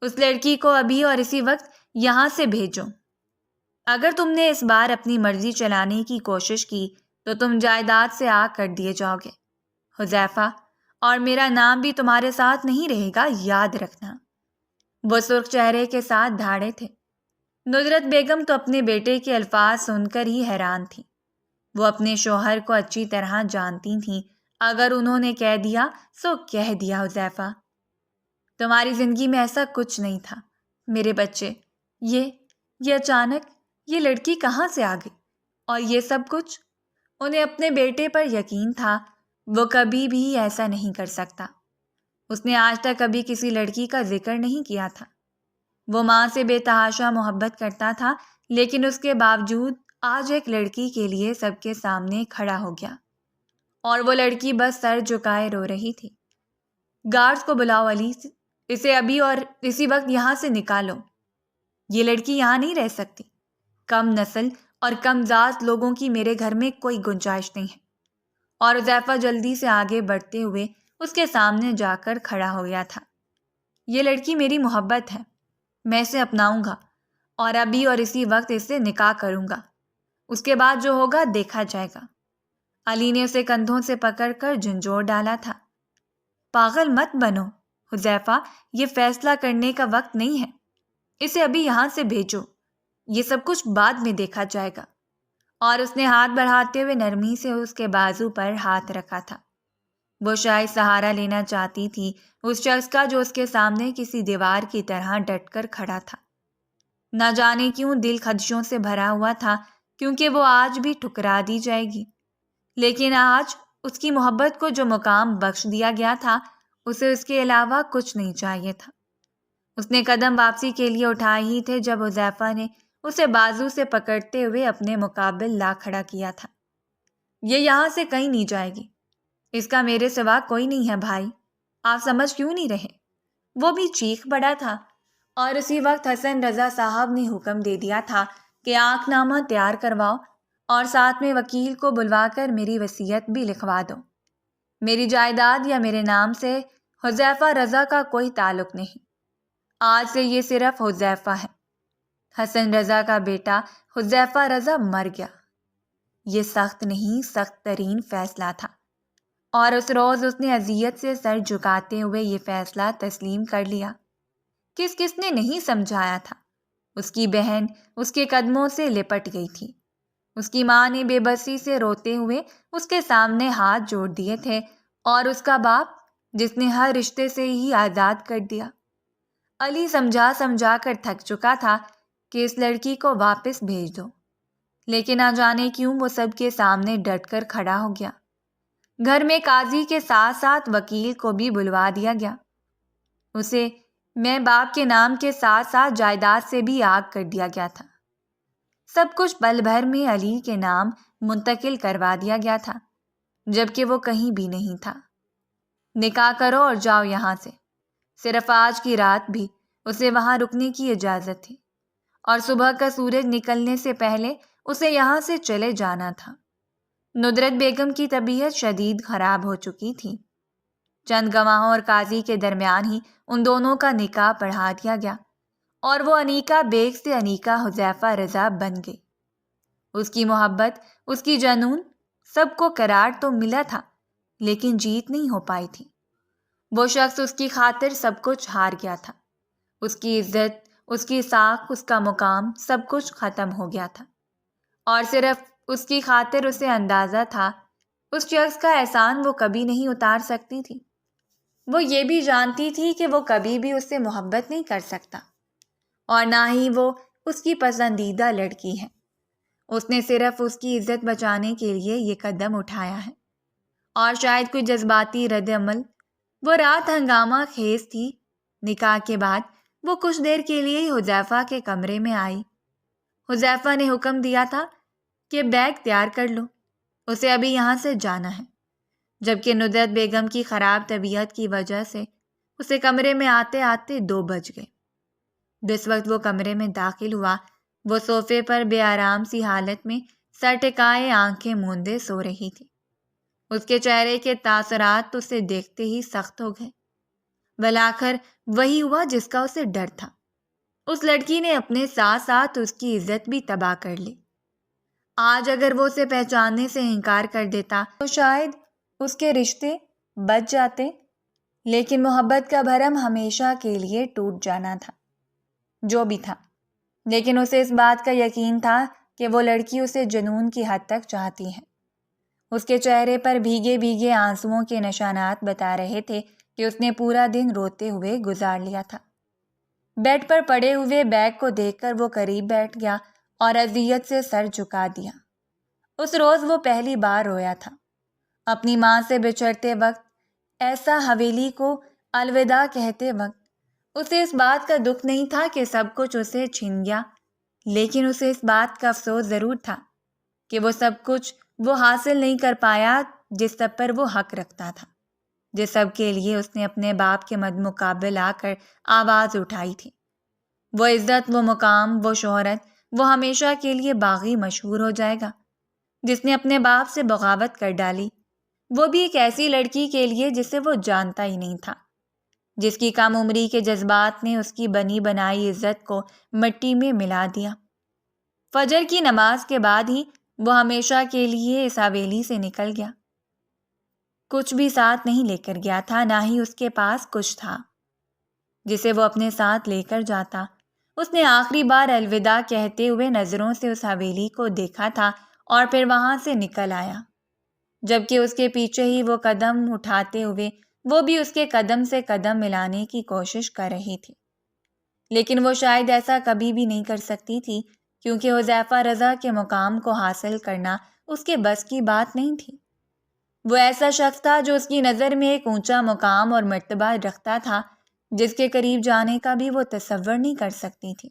اس لڑکی کو ابھی اور اسی وقت یہاں سے بھیجو۔ اگر تم نے اس بار اپنی مرضی چلانے کی کوشش کی تو تم جائیداد سے آگ کر دیے جاؤ گے حذیفہ، اور میرا نام بھی تمہارے ساتھ نہیں رہے گا، یاد رکھنا۔ وہ سرخ چہرے کے ساتھ دھاڑے تھے۔ ندرت بیگم تو اپنے بیٹے کے الفاظ سن کر ہی حیران تھی۔ وہ اپنے شوہر کو اچھی طرح جانتی تھیں، اگر انہوں نے کہہ دیا سو کہہ دیا۔ حذیفہ، تمہاری زندگی میں ایسا کچھ نہیں تھا میرے بچے، یہ اچانک یہ لڑکی کہاں سے آ گئی؟ اور یہ سب کچھ؟ انہیں اپنے بیٹے پر یقین تھا، وہ کبھی بھی ایسا نہیں کر سکتا۔ اس نے آج تک کبھی کسی لڑکی کا ذکر نہیں کیا تھا۔ وہ ماں سے بے تحاشا محبت کرتا تھا، لیکن اس کے باوجود آج ایک لڑکی کے لیے سب کے سامنے کھڑا ہو گیا، اور وہ لڑکی بس سر جھکائے رو رہی تھی۔ گارڈز کو بلاؤ علی، اسے ابھی اور اسی وقت یہاں سے نکالو۔ یہ لڑکی یہاں نہیں رہ سکتی۔ کم نسل اور کم ذات لوگوں کی میرے گھر میں کوئی گنجائش نہیں ہے۔ اور حذیفہ جلدی سے آگے بڑھتے ہوئے اس کے سامنے جا کر کھڑا ہو گیا تھا۔ یہ لڑکی میری محبت ہے، میں اسے اپناؤں گا اور ابھی اور اسی وقت اس سے نکاح کروں گا۔ اس کے بعد جو ہوگا دیکھا جائے گا۔ علی نے اسے کندھوں سے پکڑ کر جھنجھوڑ ڈالا تھا۔ پاگل مت بنو حذیفہ، یہ فیصلہ کرنے کا وقت نہیں ہے۔ اسے ابھی یہاں سے بھیجو، یہ سب کچھ بعد میں دیکھا جائے گا۔ اور اس نے ہاتھ بڑھاتے ہوئے نرمی سے اس کے بازو پر ہاتھ رکھا تھا۔ وہ شاید سہارا لینا چاہتی تھی اس شخص کا جو اس کے سامنے کسی دیوار کی طرح ڈٹ کر کھڑا تھا۔ نہ جانے کیوں دل خدشوں سے بھرا ہوا تھا، کیونکہ وہ آج بھی ٹھکرا دی جائے گی، لیکن آج اس کی محبت کو جو مقام بخش دیا گیا تھا، اسے اس کے علاوہ کچھ نہیں چاہیے تھا۔ اس نے قدم واپسی کے لیے اٹھائے ہی تھے جب حذیفہ نے اسے بازو سے پکڑتے ہوئے اپنے مقابل لا کھڑا کیا تھا۔ یہ یہاں سے کہیں نہیں جائے گی، اس کا میرے سوا کوئی نہیں ہے بھائی، آپ سمجھ کیوں نہیں رہے؟ وہ بھی چیخ پڑا تھا، اور اسی وقت حسن رضا صاحب نے حکم دے دیا تھا کہ آنکھ نامہ تیار کرواؤ اور ساتھ میں وکیل کو بلوا کر میری وصیت بھی لکھوا دو۔ میری جائیداد یا میرے نام سے حذیفہ رضا کا کوئی تعلق نہیں، آج سے یہ صرف حذیفہ ہے۔ حسن رضا کا بیٹا حذیفہ رضا مر گیا۔ یہ سخت نہیں، سخت ترین فیصلہ تھا، اور اس روز اس نے اذیت سے سر جھکاتے ہوئے یہ فیصلہ تسلیم کر لیا۔ کس کس نے نہیں سمجھایا تھا؟ اس کی بہن اس کے قدموں سے لپٹ گئی تھی۔ اس کی ماں نے بے بسی سے روتے ہوئے اس کے سامنے ہاتھ جوڑ دیے تھے، اور اس کا باپ جس نے ہر رشتے سے ہی آزاد کر دیا۔ علی سمجھا سمجھا کر تھک چکا تھا کہ اس لڑکی کو واپس بھیج دو، لیکن نہ جانے کیوں وہ سب کے سامنے ڈٹ کر کھڑا ہو گیا۔ گھر میں قاضی کے ساتھ ساتھ وکیل کو بھی بلوا دیا گیا۔ اسے میں باپ کے نام کے ساتھ ساتھ جائیداد سے بھی آگ کر دیا گیا تھا۔ سب کچھ پل بھر میں علی کے نام منتقل کروا دیا گیا تھا، جبکہ وہ کہیں بھی نہیں تھا۔ نکاح کرو اور جاؤ یہاں سے۔ صرف آج کی رات بھی اسے وہاں رکنے کی اجازت تھی، اور صبح کا سورج نکلنے سے پہلے اسے یہاں سے چلے جانا تھا۔ ندرت بیگم کی طبیعت شدید خراب ہو چکی تھی۔ چند گواہوں اور قاضی کے درمیان ہی ان دونوں کا نکاح پڑھا دیا گیا، اور وہ انیکا بیگ سے انیکا حذیفہ رضا بن گئی۔ اس کی محبت، اس کی جنون، سب کو قرار تو ملا تھا، لیکن جیت نہیں ہو پائی تھی۔ وہ شخص اس کی خاطر سب کچھ ہار گیا تھا۔ اس کی عزت، اس کی ساکھ، اس کا مقام، سب کچھ ختم ہو گیا تھا، اور صرف اس کی خاطر اسے اندازہ تھا اس شخص کا احسان وہ کبھی نہیں اتار سکتی تھی۔ وہ یہ بھی جانتی تھی کہ وہ کبھی بھی اس سے محبت نہیں کر سکتا، اور نہ ہی وہ اس کی پسندیدہ لڑکی ہے۔ اس نے صرف اس کی عزت بچانے کے لیے یہ قدم اٹھایا ہے، اور شاید کوئی جذباتی رد عمل۔ وہ رات ہنگامہ خیز تھی۔ نکاح کے بعد وہ کچھ دیر کے لیے ہی حذیفہ کے کمرے میں آئی۔ حذیفہ نے حکم دیا تھا کہ بیگ تیار کر لو، اسے ابھی یہاں سے جانا ہے، جبکہ ندرت بیگم کی خراب طبیعت کی وجہ سے اسے کمرے میں آتے آتے 2 بج گئے۔ جس وقت وہ کمرے میں داخل ہوا، وہ صوفے پر بے آرام سی حالت میں سر ٹکائے آنکھیں موندے سو رہی تھی۔ اس کے چہرے کے تاثرات اسے دیکھتے ہی سخت ہو گئے۔ بالآخر وہی ہوا جس کا اسے ڈر تھا۔ اس لڑکی نے اپنے ساتھ ساتھ اس کی عزت بھی تباہ کر لی۔ آج اگر وہ اسے پہچاننے سے انکار کر دیتا تو شاید اس کے رشتے بچ جاتے، لیکن محبت کا بھرم ہمیشہ کے لیے ٹوٹ جانا تھا۔ جو بھی تھا، لیکن اسے اس بات کا یقین تھا کہ وہ لڑکی اسے جنون کی حد تک چاہتی ہے۔ اس کے چہرے پر بھیگے بھیگے آنسوؤں کے نشانات بتا رہے تھے کہ اس نے پورا دن روتے ہوئے گزار لیا تھا۔ بیڈ پر پڑے ہوئے بیگ کو دیکھ کر وہ قریب بیٹھ گیا اور اذیت سے سر جھکا دیا۔ اس روز وہ پہلی بار رویا تھا۔ اپنی ماں سے بچھڑتے وقت، ایسا حویلی کو الوداع کہتے وقت، اسے اس بات کا دکھ نہیں تھا کہ سب کچھ اسے چھن گیا، لیکن اسے اس بات کا افسوس ضرور تھا کہ وہ سب کچھ وہ حاصل نہیں کر پایا جس سب پر وہ حق رکھتا تھا، جس سب کے لیے اس نے اپنے باپ کے مد مقابل آ کر آواز اٹھائی تھی۔ وہ عزت، وہ مقام، وہ شہرت، وہ ہمیشہ کے لیے باغی مشہور ہو جائے گا جس نے اپنے باپ سے بغاوت کر ڈالی، وہ بھی ایک ایسی لڑکی کے لیے جسے وہ جانتا ہی نہیں تھا، جس کی کم عمری کے جذبات نے اس کی بنی بنائی عزت کو مٹی میں ملا دیا۔ فجر کی نماز کے بعد ہی وہ ہمیشہ کے لیے اس حویلی سے نکل گیا۔ کچھ بھی ساتھ نہیں لے کر گیا تھا، نہ ہی اس کے پاس کچھ تھا جسے وہ اپنے ساتھ لے کر جاتا۔ اس نے آخری بار الوداع کہتے ہوئے نظروں سے اس حویلی کو دیکھا تھا اور پھر وہاں سے نکل آیا، جبکہ اس کے پیچھے ہی وہ قدم اٹھاتے ہوئے وہ بھی اس کے قدم سے قدم ملانے کی کوشش کر رہی تھی، لیکن وہ شاید ایسا کبھی بھی نہیں کر سکتی تھی، کیونکہ حذیفہ رضا کے مقام کو حاصل کرنا اس کے بس کی بات نہیں تھی۔ وہ ایسا شخص تھا جو اس کی نظر میں ایک اونچا مقام اور مرتبہ رکھتا تھا جس کے قریب جانے کا بھی وہ تصور نہیں کر سکتی تھی۔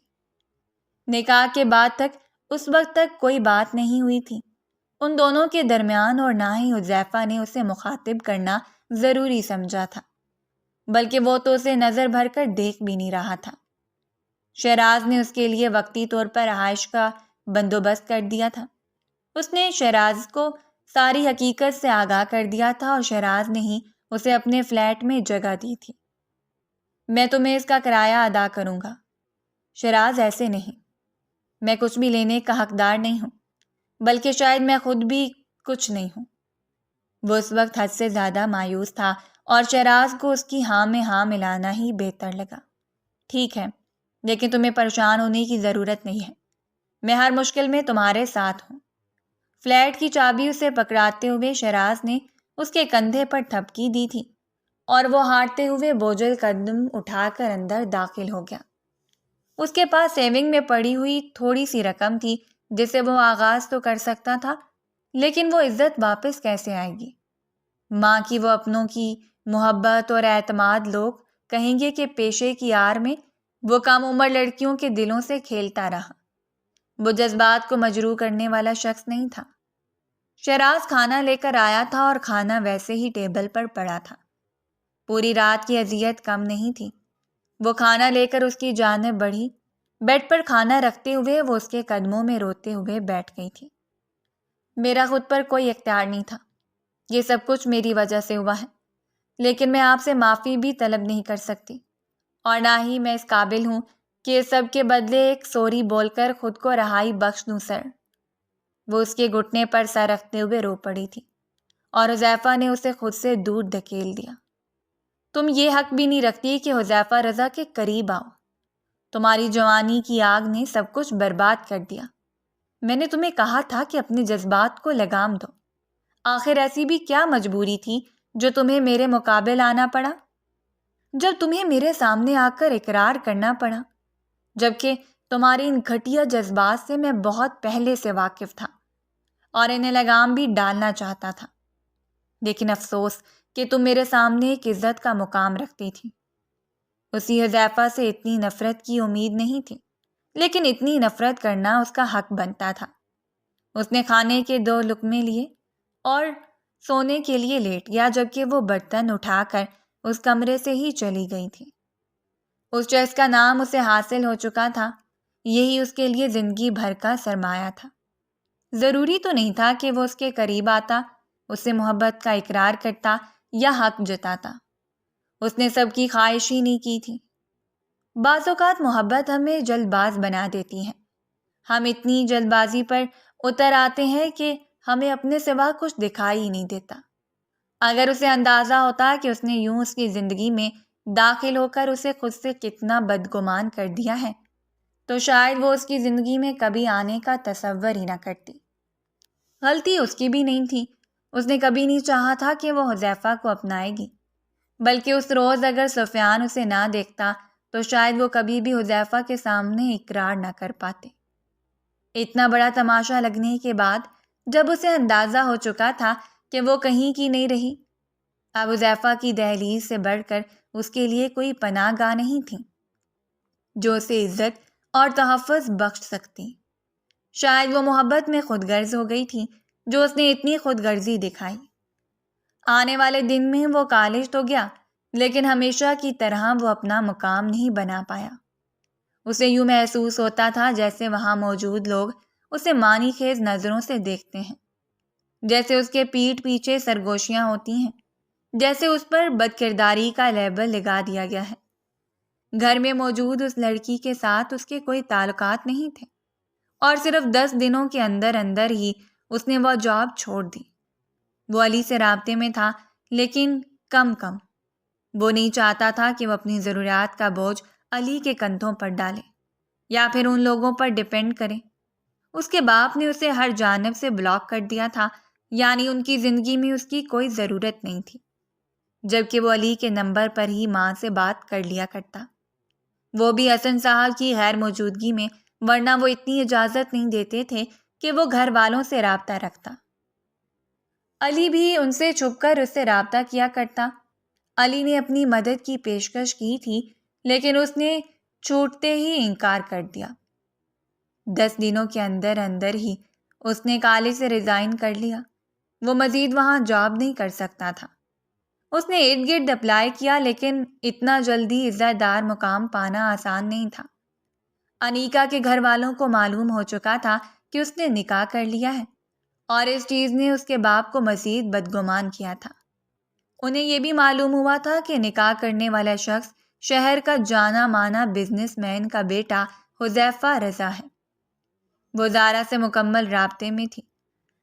نکاح کے بعد تک اس وقت تک کوئی بات نہیں ہوئی تھی ان دونوں کے درمیان، اور نہ ہی حذیفہ نے اسے مخاطب کرنا ضروری سمجھا تھا، بلکہ وہ تو اسے نظر بھر کر دیکھ بھی نہیں رہا تھا۔ شہراز نے اس کے لیے وقتی طور پر رہائش کا بندوبست کر دیا تھا۔ اس نے شہراز کو ساری حقیقت سے آگاہ کر دیا تھا، اور شہراز نے ہی اسے اپنے فلیٹ میں جگہ دی تھی۔ میں تمہیں اس کا کرایہ ادا کروں گا۔ شہراز ایسے نہیں، میں کچھ بھی لینے کا حقدار نہیں ہوں، بلکہ شاید میں خود بھی کچھ نہیں ہوں۔ وہ اس وقت حد سے زیادہ مایوس تھا، اور شہراز کو اس کی ہاں میں ہاں ملانا ہی بہتر لگا۔ ٹھیک ہے، لیکن تمہیں پریشان ہونے کی ضرورت نہیں ہے، میں ہر مشکل میں تمہارے ساتھ ہوں۔ فلیٹ کی چابی اسے پکڑاتے ہوئے شہراز نے اس کے کندھے پر تھپکی دی تھی اور وہ ہارتے ہوئے بوجھل قدم اٹھا کر اندر داخل ہو گیا۔ اس کے پاس سیونگ میں پڑی ہوئی تھوڑی سی رقم تھی جسے وہ آغاز تو کر سکتا تھا، لیکن وہ عزت واپس کیسے آئے گی؟ ماں کی وہ اپنوں کی محبت اور اعتماد، لوگ کہیں گے کہ پیشے کی آڑ میں وہ کم عمر لڑکیوں کے دلوں سے کھیلتا رہا۔ وہ جذبات کو مجروح کرنے والا شخص نہیں تھا۔ شہراز کھانا لے کر آیا تھا اور کھانا ویسے ہی ٹیبل پر پڑا تھا۔ پوری رات کی اذیت کم نہیں تھی۔ وہ کھانا لے کر اس کی جانب بڑھی۔ بیڈ پر کھانا رکھتے ہوئے وہ اس کے قدموں میں روتے ہوئے بیٹھ گئی تھی۔ میرا خود پر کوئی اختیار نہیں تھا، یہ سب کچھ میری وجہ سے ہوا ہے، لیکن میں آپ سے معافی بھی طلب نہیں کر سکتی، اور نہ ہی میں اس قابل ہوں کہ اس سب کے بدلے ایک سوری بول کر خود کو رہائی بخش دوں سر۔ وہ اس کے گھٹنے پر سر رکھتے ہوئے رو پڑی تھی اور حذیفہ نے اسے خود سے دور دھکیل دیا۔ تم یہ حق بھی نہیں رکھتی کہ حذیفہ رضا کے قریب آؤ۔ تمہاری جوانی کی آگ نے سب کچھ برباد کر دیا۔ میں نے تمہیں کہا تھا کہ اپنے جذبات کو لگام دو۔ آخر ایسی بھی کیا مجبوری تھی جو تمہیں میرے مقابل آنا پڑا؟ جب تمہیں میرے سامنے آ کر اقرار کرنا پڑا، جبکہ تمہاری ان گھٹیا جذبات سے میں بہت پہلے سے واقف تھا اور انہیں لگام بھی ڈالنا چاہتا تھا، لیکن افسوس کہ تم میرے سامنے ایک عزت کا مقام رکھتی تھی۔ اسی حذیفہ سے اتنی نفرت کی امید نہیں تھی، لیکن اتنی نفرت کرنا اس کا حق بنتا تھا۔ اس نے کھانے کے 2 لقمے لیے اور سونے کے لیے لیٹ گیا، جبکہ وہ برتن اٹھا کر اس کمرے سے ہی چلی گئی تھی۔ اس شخص کا نام اسے حاصل ہو چکا تھا، یہی اس کے لیے زندگی بھر کا سرمایہ تھا۔ ضروری تو نہیں تھا کہ وہ اس کے قریب آتا، اس سے محبت کا اقرار کرتا یا حق جتاتا۔ اس نے سب کی خواہش ہی نہیں کی تھی۔ بعض اوقات محبت ہمیں جلد باز بنا دیتی ہے۔ ہم اتنی جلد بازی پر اتر آتے ہیں کہ ہمیں اپنے سوا کچھ دکھائی ہی نہیں دیتا۔ اگر اسے اندازہ ہوتا کہ اس نے یوں اس کی زندگی میں داخل ہو کر اسے خود سے کتنا بدگمان کر دیا ہے، تو شاید وہ اس کی زندگی میں کبھی آنے کا تصور ہی نہ کرتی۔ غلطی اس کی بھی نہیں تھی، اس نے کبھی نہیں چاہا تھا کہ وہ حذیفہ کو اپنائے گی، بلکہ اس روز اگر سفیان اسے نہ دیکھتا تو شاید وہ کبھی بھی حذیفہ کے سامنے اقرار نہ کر پاتے۔ اتنا بڑا تماشا لگنے کے بعد جب اسے اندازہ ہو چکا تھا کہ وہ کہیں کی نہیں رہی، اب حذیفہ کی دہلیز سے بڑھ کر اس کے لیے کوئی پناہ گاہ نہیں تھی جو اسے عزت اور تحفظ بخش سکتی۔ شاید وہ محبت میں خود غرض ہو گئی تھی جو اس نے اتنی خود غرضی دکھائی۔ آنے والے دن میں وہ کالج تو گیا، لیکن ہمیشہ کی طرح وہ اپنا مقام نہیں بنا پایا۔ اسے یوں محسوس ہوتا تھا جیسے وہاں موجود لوگ اسے معنی خیز نظروں سے دیکھتے ہیں، جیسے اس کے پیٹھ پیچھے سرگوشیاں ہوتی ہیں، جیسے اس پر بدکرداری کا لیبل لگا دیا گیا ہے۔ گھر میں موجود اس لڑکی کے ساتھ اس کے کوئی تعلقات نہیں تھے، اور صرف 10 دنوں کے اندر اندر ہی اس نے وہ جاب چھوڑ دی۔ وہ علی سے رابطے میں تھا، لیکن کم۔ وہ نہیں چاہتا تھا کہ وہ اپنی ضروریات کا بوجھ علی کے کندھوں پر ڈالے یا پھر ان لوگوں پر ڈیپینڈ کرے۔ اس کے باپ نے اسے ہر جانب سے بلاک کر دیا تھا، یعنی ان کی زندگی میں اس کی کوئی ضرورت نہیں تھی، جبکہ وہ علی کے نمبر پر ہی ماں سے بات کر لیا کرتا، وہ بھی حسن صاحب کی غیر موجودگی میں، ورنہ وہ اتنی اجازت نہیں دیتے تھے کہ وہ گھر والوں سے رابطہ رکھتا۔ علی بھی ان سے چھپ کر اس سے رابطہ کیا کرتا۔ علی نے اپنی مدد کی پیشکش کی تھی، لیکن اس نے چھوٹتے ہی انکار کر دیا۔ 10 دنوں کے اندر اندر ہی اس نے کالج سے ریزائن کر لیا۔ وہ مزید وہاں جاب نہیں کر سکتا تھا۔ اس نے ارد گرد اپلائی کیا، لیکن اتنا جلدی عزت دار مقام پانا آسان نہیں تھا۔ انیکا کے گھر والوں کو معلوم ہو چکا تھا کہ اس نے نکاح کر لیا ہے، اور اس چیز نے اس کے باپ کو مزید بدگمان کیا تھا۔ انہیں یہ بھی معلوم ہوا تھا کہ نکاح کرنے والا شخص شہر کا جانا مانا بزنس مین کا بیٹا حذیفہ رضا ہے۔ وہ زارا سے مکمل رابطے میں تھی۔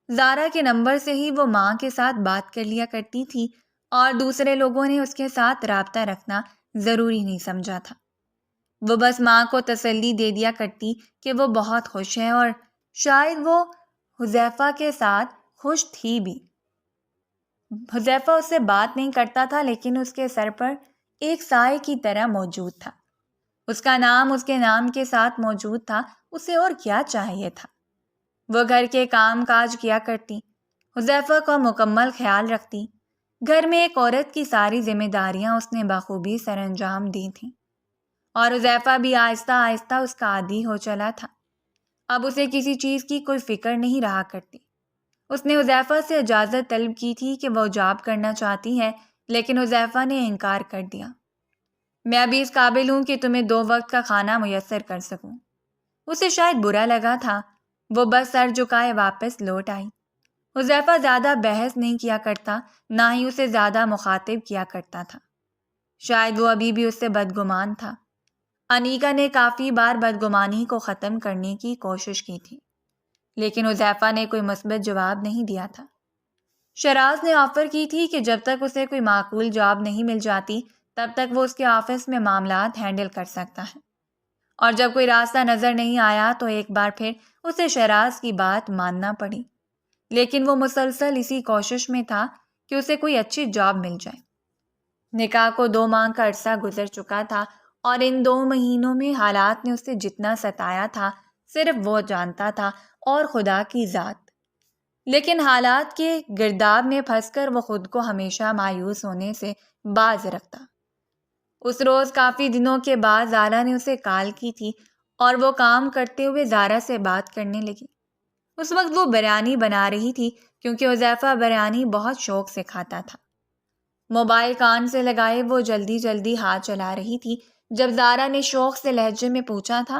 زارا کے نمبر سے ہی وہ ماں کے ساتھ بات کر لیا کرتی تھی، اور دوسرے لوگوں نے اس کے ساتھ رابطہ رکھنا ضروری نہیں سمجھا تھا۔ وہ بس ماں کو تسلی دے دیا کرتی کہ وہ بہت خوش ہے، اور شاید وہ حذیفہ کے ساتھ خوش تھی بھی۔ حذیفہ اس سے بات نہیں کرتا تھا، لیکن اس کے سر پر ایک سائے کی طرح موجود تھا۔ اس کا نام اس کے نام کے ساتھ موجود تھا، اسے اور کیا چاہیے تھا؟ وہ گھر کے کام کاج کیا کرتی، حذیفہ کا مکمل خیال رکھتی۔ گھر میں ایک عورت کی ساری ذمہ داریاں اس نے بخوبی سر انجام دی تھیں، اور حذیفہ بھی آہستہ آہستہ اس کا عادی ہو چلا تھا۔ اب اسے کسی چیز کی کوئی فکر نہیں رہا کرتی۔ اس نے حذیفہ سے اجازت طلب کی تھی کہ وہ جاب کرنا چاہتی ہے، لیکن حذیفہ نے انکار کر دیا۔ میں ابھی اس قابل ہوں کہ تمہیں 2 وقت کا کھانا میسر کر سکوں۔ اسے شاید برا لگا تھا، وہ بس سر جھکائے واپس لوٹ آئی۔ حذیفہ زیادہ بحث نہیں کیا کرتا، نہ ہی اسے زیادہ مخاطب کیا کرتا تھا۔ شاید وہ ابھی بھی اس سے بدگمان تھا۔ انیکا نے کافی بار بدگمانی کو ختم کرنے کی کوشش کی تھی، لیکن حذیفہ نے کوئی مثبت جواب نہیں دیا تھا۔ شراز نے آفر کی تھی کہ جب تک اسے کوئی معقول جاب نہیں مل جاتی، تب تک وہ اس کے آفس میں معاملات ہینڈل کر سکتا ہے، اور جب کوئی راستہ نظر نہیں آیا تو ایک بار پھر اسے شراز کی بات ماننا پڑی۔ لیکن وہ مسلسل اسی کوشش میں تھا کہ اسے کوئی اچھی جاب مل جائے۔ نکاح کو 2 ماہ کا عرصہ گزر چکا تھا، اور ان 2 مہینوں میں حالات نے اسے جتنا ستایا تھا صرف وہ جانتا تھا اور خدا کی ذات۔ لیکن حالات کے گرداب میں پھنس کر وہ خود کو ہمیشہ مایوس ہونے سے باز رکھتا۔ اس روز کافی دنوں کے بعد زارا نے اسے کال کی تھی، اور وہ کام کرتے ہوئے زارا سے بات کرنے لگی۔ اس وقت وہ بریانی بنا رہی تھی، کیونکہ حذیفہ بریانی بہت شوق سے کھاتا تھا۔ موبائل کان سے لگائے وہ جلدی جلدی ہاتھ چلا رہی تھی، جب زارا نے شوق سے لہجے میں پوچھا تھا،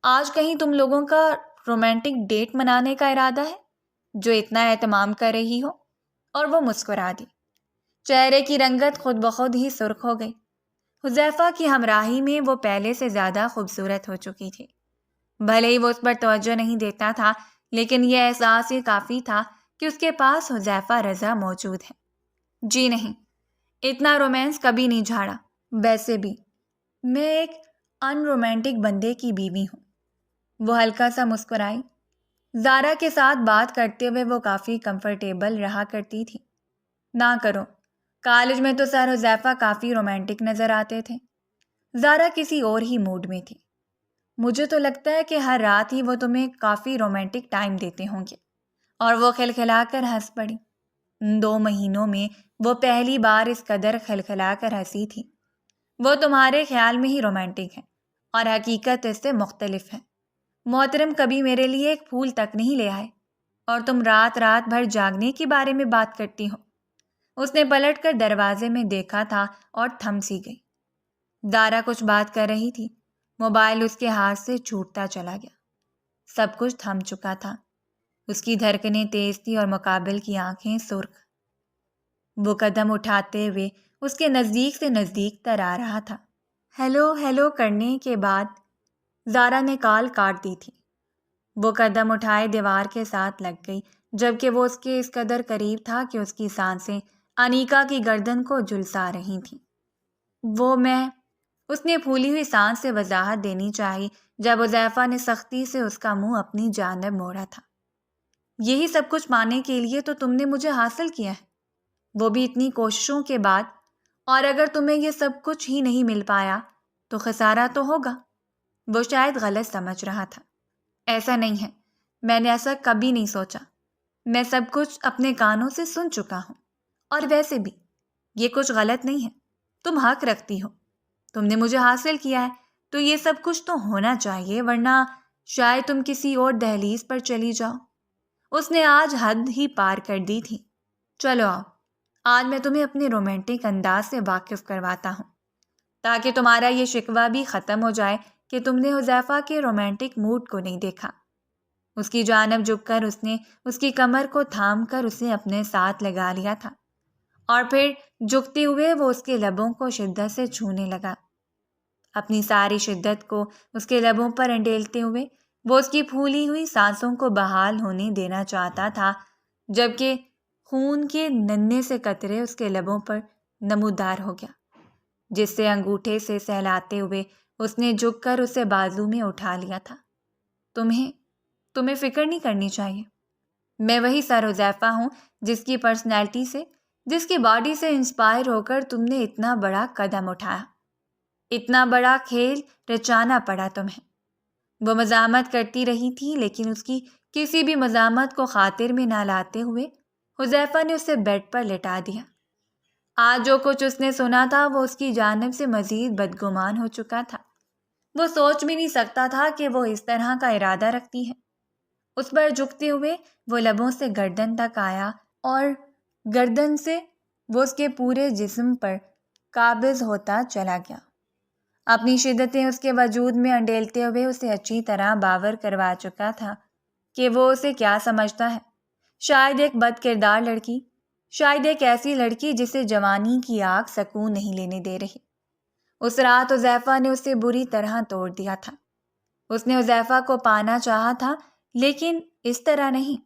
آج کہیں تم لوگوں کا رومانٹک ڈیٹ منانے کا ارادہ ہے جو اتنا اہتمام کر رہی ہو؟ اور وہ مسکرا دی۔ چہرے کی رنگت خود بخود ہی سرخ ہو گئی۔ حذیفہ کی ہمراہی میں وہ پہلے سے زیادہ خوبصورت ہو چکی تھی۔ بھلے ہی وہ اس پر توجہ نہیں دیتا تھا، لیکن یہ احساس ہی کافی تھا کہ اس کے پاس حذیفہ رضا موجود ہے۔ جی نہیں، اتنا رومانس کبھی نہیں جھاڑا۔ ویسے بھی میں ایک ان رومانٹک بندے کی بیوی ہوں۔ وہ ہلکا سا مسکرائی۔ زارا کے ساتھ بات کرتے ہوئے وہ کافی کمفرٹیبل رہا کرتی تھی۔ نہ کرو، کالج میں تو سر حذیفہ کافی رومانٹک نظر آتے تھے۔ زارا کسی اور ہی موڈ میں تھی۔ مجھے تو لگتا ہے کہ ہر رات ہی وہ تمہیں کافی رومانٹک ٹائم دیتے ہوں گے۔ اور وہ کھلکھلا کر ہنس پڑی۔ 2 مہینوں میں وہ پہلی بار اس قدر کھلکھلا کر ہنسی تھی۔ وہ تمہارے خیال میں ہی رومانٹک ہے، اور حقیقت اس سے مختلف ہے۔ محترم کبھی میرے لیے ایک پھول تک نہیں لے آئے، اور تم رات رات بھر جاگنے کے بارے میں بات کرتی ہو۔ اس نے پلٹ کر دروازے میں دیکھا تھا اور تھم سی گئی۔ زارا کچھ بات کر رہی تھی، موبائل اس کے ہاتھ سے چھوٹتا چلا گیا۔ سب کچھ تھم چکا تھا۔ اس کی دھڑکنیں تیز تھی اور مقابل کی آنکھیں سرخ۔ وہ قدم اٹھاتے ہوئے اس کے نزدیک سے نزدیک تر آ رہا تھا۔ ہیلو ہیلو کرنے کے بعد زارا نے کال کاٹ دی تھی۔ وہ قدم اٹھائے دیوار کے ساتھ لگ گئی، جبکہ وہ اس کے اس قدر قریب تھا کہ اس کی سانسیں انیکا کی گردن کو جھلسا رہی تھیں۔ اس نے پھولی ہوئی سانس سے وضاحت دینی چاہی، جب حذیفہ نے سختی سے اس کا منہ اپنی جانب موڑا تھا۔ یہی سب کچھ پانے کے لیے تو تم نے مجھے حاصل کیا ہے، وہ بھی اتنی کوششوں کے بعد، اور اگر تمہیں یہ سب کچھ ہی نہیں مل پایا تو خسارہ تو ہوگا۔ وہ شاید غلط سمجھ رہا تھا۔ ایسا نہیں ہے، میں نے ایسا کبھی نہیں سوچا۔ میں سب کچھ اپنے کانوں سے سن چکا ہوں، اور ویسے بھی یہ کچھ غلط نہیں ہے۔ تم حق رکھتی ہو، تم نے مجھے حاصل کیا ہے تو یہ سب کچھ تو ہونا چاہیے، ورنہ شاید تم کسی اور دہلیز پر چلی جاؤ۔ اس نے آج حد ہی پار کر دی تھی۔ چلو آؤ، آج میں تمہیں اپنے رومانٹک انداز سے واقف کرواتا ہوں، تاکہ تمہارا یہ شکوہ بھی ختم ہو جائے کہ تم نے حذیفہ کے رومانٹک موڈ کو نہیں دیکھا۔ اس کی جانب جھک کر اس نے اس کی کمر کو تھام کر اسے اپنے ساتھ لگا لیا تھا، اور پھر جھکتے ہوئے وہ اس کے لبوں کو شدت سے چھونے لگا۔ اپنی ساری شدت کو اس کے لبوں پر انڈیلتے ہوئے وہ اس کی پھولی ہوئی سانسوں کو بحال ہونے دینا چاہتا تھا، جبکہ خون کے ننھے سے قطرے اس کے لبوں پر نمودار ہو گیا، جس سے انگوٹھے سے سہلاتے ہوئے اس نے جھک کر اسے بازو میں اٹھا لیا تھا۔ تمہیں فکر نہیں کرنی چاہیے۔ میں وہی سر حذیفہ ہوں جس کی پرسنالٹی سے، جس کی باڈی سے انسپائر ہو کر تم نے اتنا بڑا قدم اٹھایا، اتنا بڑا کھیل رچانا پڑا تمہیں۔ وہ مزاحمت کرتی رہی تھی، لیکن اس کی کسی بھی مزاحمت کو خاطر میں نہ لاتے ہوئے حذیفہ نے اسے بیڈ پر لٹا دیا۔ آج جو کچھ اس نے سنا تھا وہ اس کی جانب سے مزید بدگمان ہو چکا تھا۔ وہ سوچ بھی نہیں سکتا تھا کہ وہ اس طرح کا ارادہ رکھتی ہے۔ اس پر جھکتے ہوئے وہ لبوں سے گردن تک آیا اور گردن سے وہ اس کے پورے جسم پر قابض ہوتا چلا گیا۔ اپنی شدتیں اس کے وجود میں انڈیلتے ہوئے اسے اچھی طرح باور کروا چکا تھا کہ وہ اسے کیا سمجھتا ہے۔ شاید ایک بد کردار لڑکی، شاید ایک ایسی لڑکی جسے جوانی کی آگ سکون نہیں لینے دے رہی۔ اس رات حذیفہ نے اسے بری طرح توڑ دیا تھا۔ اس نے حذیفہ کو پانا چاہا تھا، لیکن اس طرح نہیں۔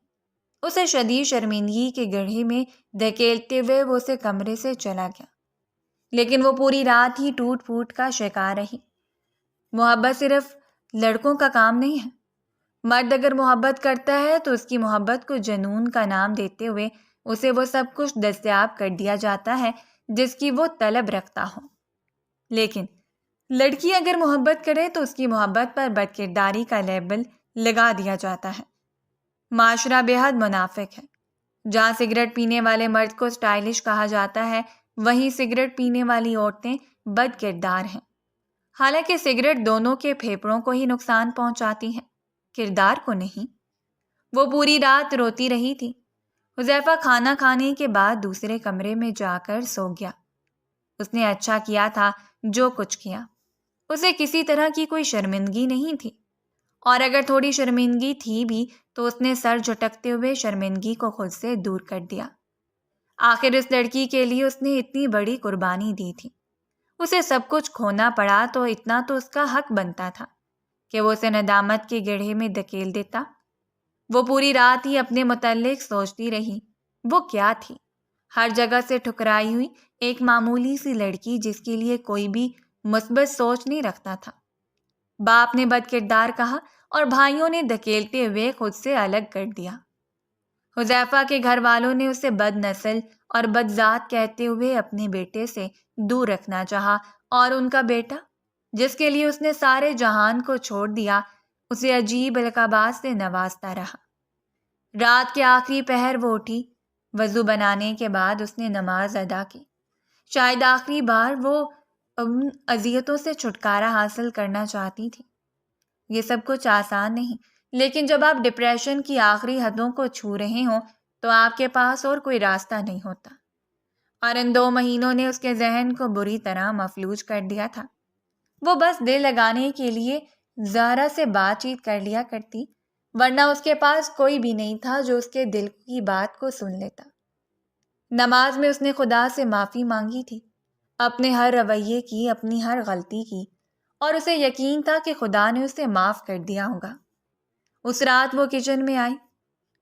اسے شدید شرمندگی کے گڑھے میں دھکیلتے ہوئے وہ اسے کمرے سے چلا گیا، لیکن وہ پوری رات ہی ٹوٹ پھوٹ کا شکار رہی۔ محبت صرف لڑکوں کا کام نہیں ہے۔ مرد اگر محبت کرتا ہے تو اس کی محبت کو جنون کا نام دیتے ہوئے اسے وہ سب کچھ دستیاب کر دیا جاتا ہے جس کی وہ طلب رکھتا ہو۔ لیکن لڑکی اگر محبت کرے تو اس کی محبت پر بدکرداری کا لیبل لگا دیا جاتا ہے۔ معاشرہ بے حد منافق ہے۔ جہاں سگریٹ پینے والے مرد کو سٹائلش کہا جاتا ہے، وہیں سگریٹ پینے والی عورتیں بد کردار ہیں۔ حالانکہ سگریٹ دونوں کے پھیپھڑوں کو ہی نقصان پہنچاتی ہے، کردار کو نہیں۔ وہ پوری رات روتی رہی تھی۔ حذیفہ کھانا کھانے کے بعد دوسرے کمرے میں جا کر سو گیا۔ اس نے اچھا کیا تھا جو کچھ کیا۔ اسے کسی طرح کی کوئی شرمندگی نہیں تھی، اور اگر تھوڑی شرمندگی تھی بھی تو اس نے سر جھٹکتے ہوئے شرمندگی کو خود سے دور کر دیا۔ آخر اس لڑکی کے لیے اس نے اتنی بڑی قربانی دی تھی، اسے سب کچھ کھونا پڑا تو اتنا تو اس کا حق بنتا تھا کہ وہ اسے ندامت کے گڑھے میں دھکیل دیتا۔ وہ پوری رات ہی اپنے متعلق سوچتی رہی۔ وہ کیا تھی؟ ہر جگہ سے ٹھکرائی ہوئی ایک معمولی سی لڑکی جس کے لیے کوئی بھی مثبت سوچ نہیں رکھتا تھا۔ باپ نے بد کردار کہا اور بھائیوں نے دھکیلتے ہوئے خود سے الگ کر دیا۔ حذیفہ کے گھر والوں نے اسے بد نسل اور بد ذات کہتے ہوئے اپنے بیٹے سے دور رکھنا چاہا، اور ان کا بیٹا جس کے لیے اس نے سارے جہان کو چھوڑ دیا اسے عجیب القابات سے نوازتا رہا۔ رات کے آخری پہر وہ اٹھی۔ وضو بنانے کے بعد اس نے نماز ادا کی۔ شاید آخری بار وہ ان اذیتوں سے چھٹکارا حاصل کرنا چاہتی تھی۔ یہ سب کچھ آسان نہیں، لیکن جب آپ ڈپریشن کی آخری حدوں کو چھو رہے ہوں تو آپ کے پاس اور کوئی راستہ نہیں ہوتا۔ اور ان 2 مہینوں نے اس کے ذہن کو بری طرح مفلوج کر دیا تھا۔ وہ بس دل لگانے کے لیے زہرا سے بات چیت کر لیا کرتی، ورنہ اس کے پاس کوئی بھی نہیں تھا جو اس کے دل کی بات کو سن لیتا۔ نماز میں اس نے خدا سے معافی مانگی تھی، اپنے ہر رویے کی، اپنی ہر غلطی کی، اور اسے یقین تھا کہ خدا نے اسے معاف کر دیا ہوگا۔ اس رات وہ کچن میں آئی۔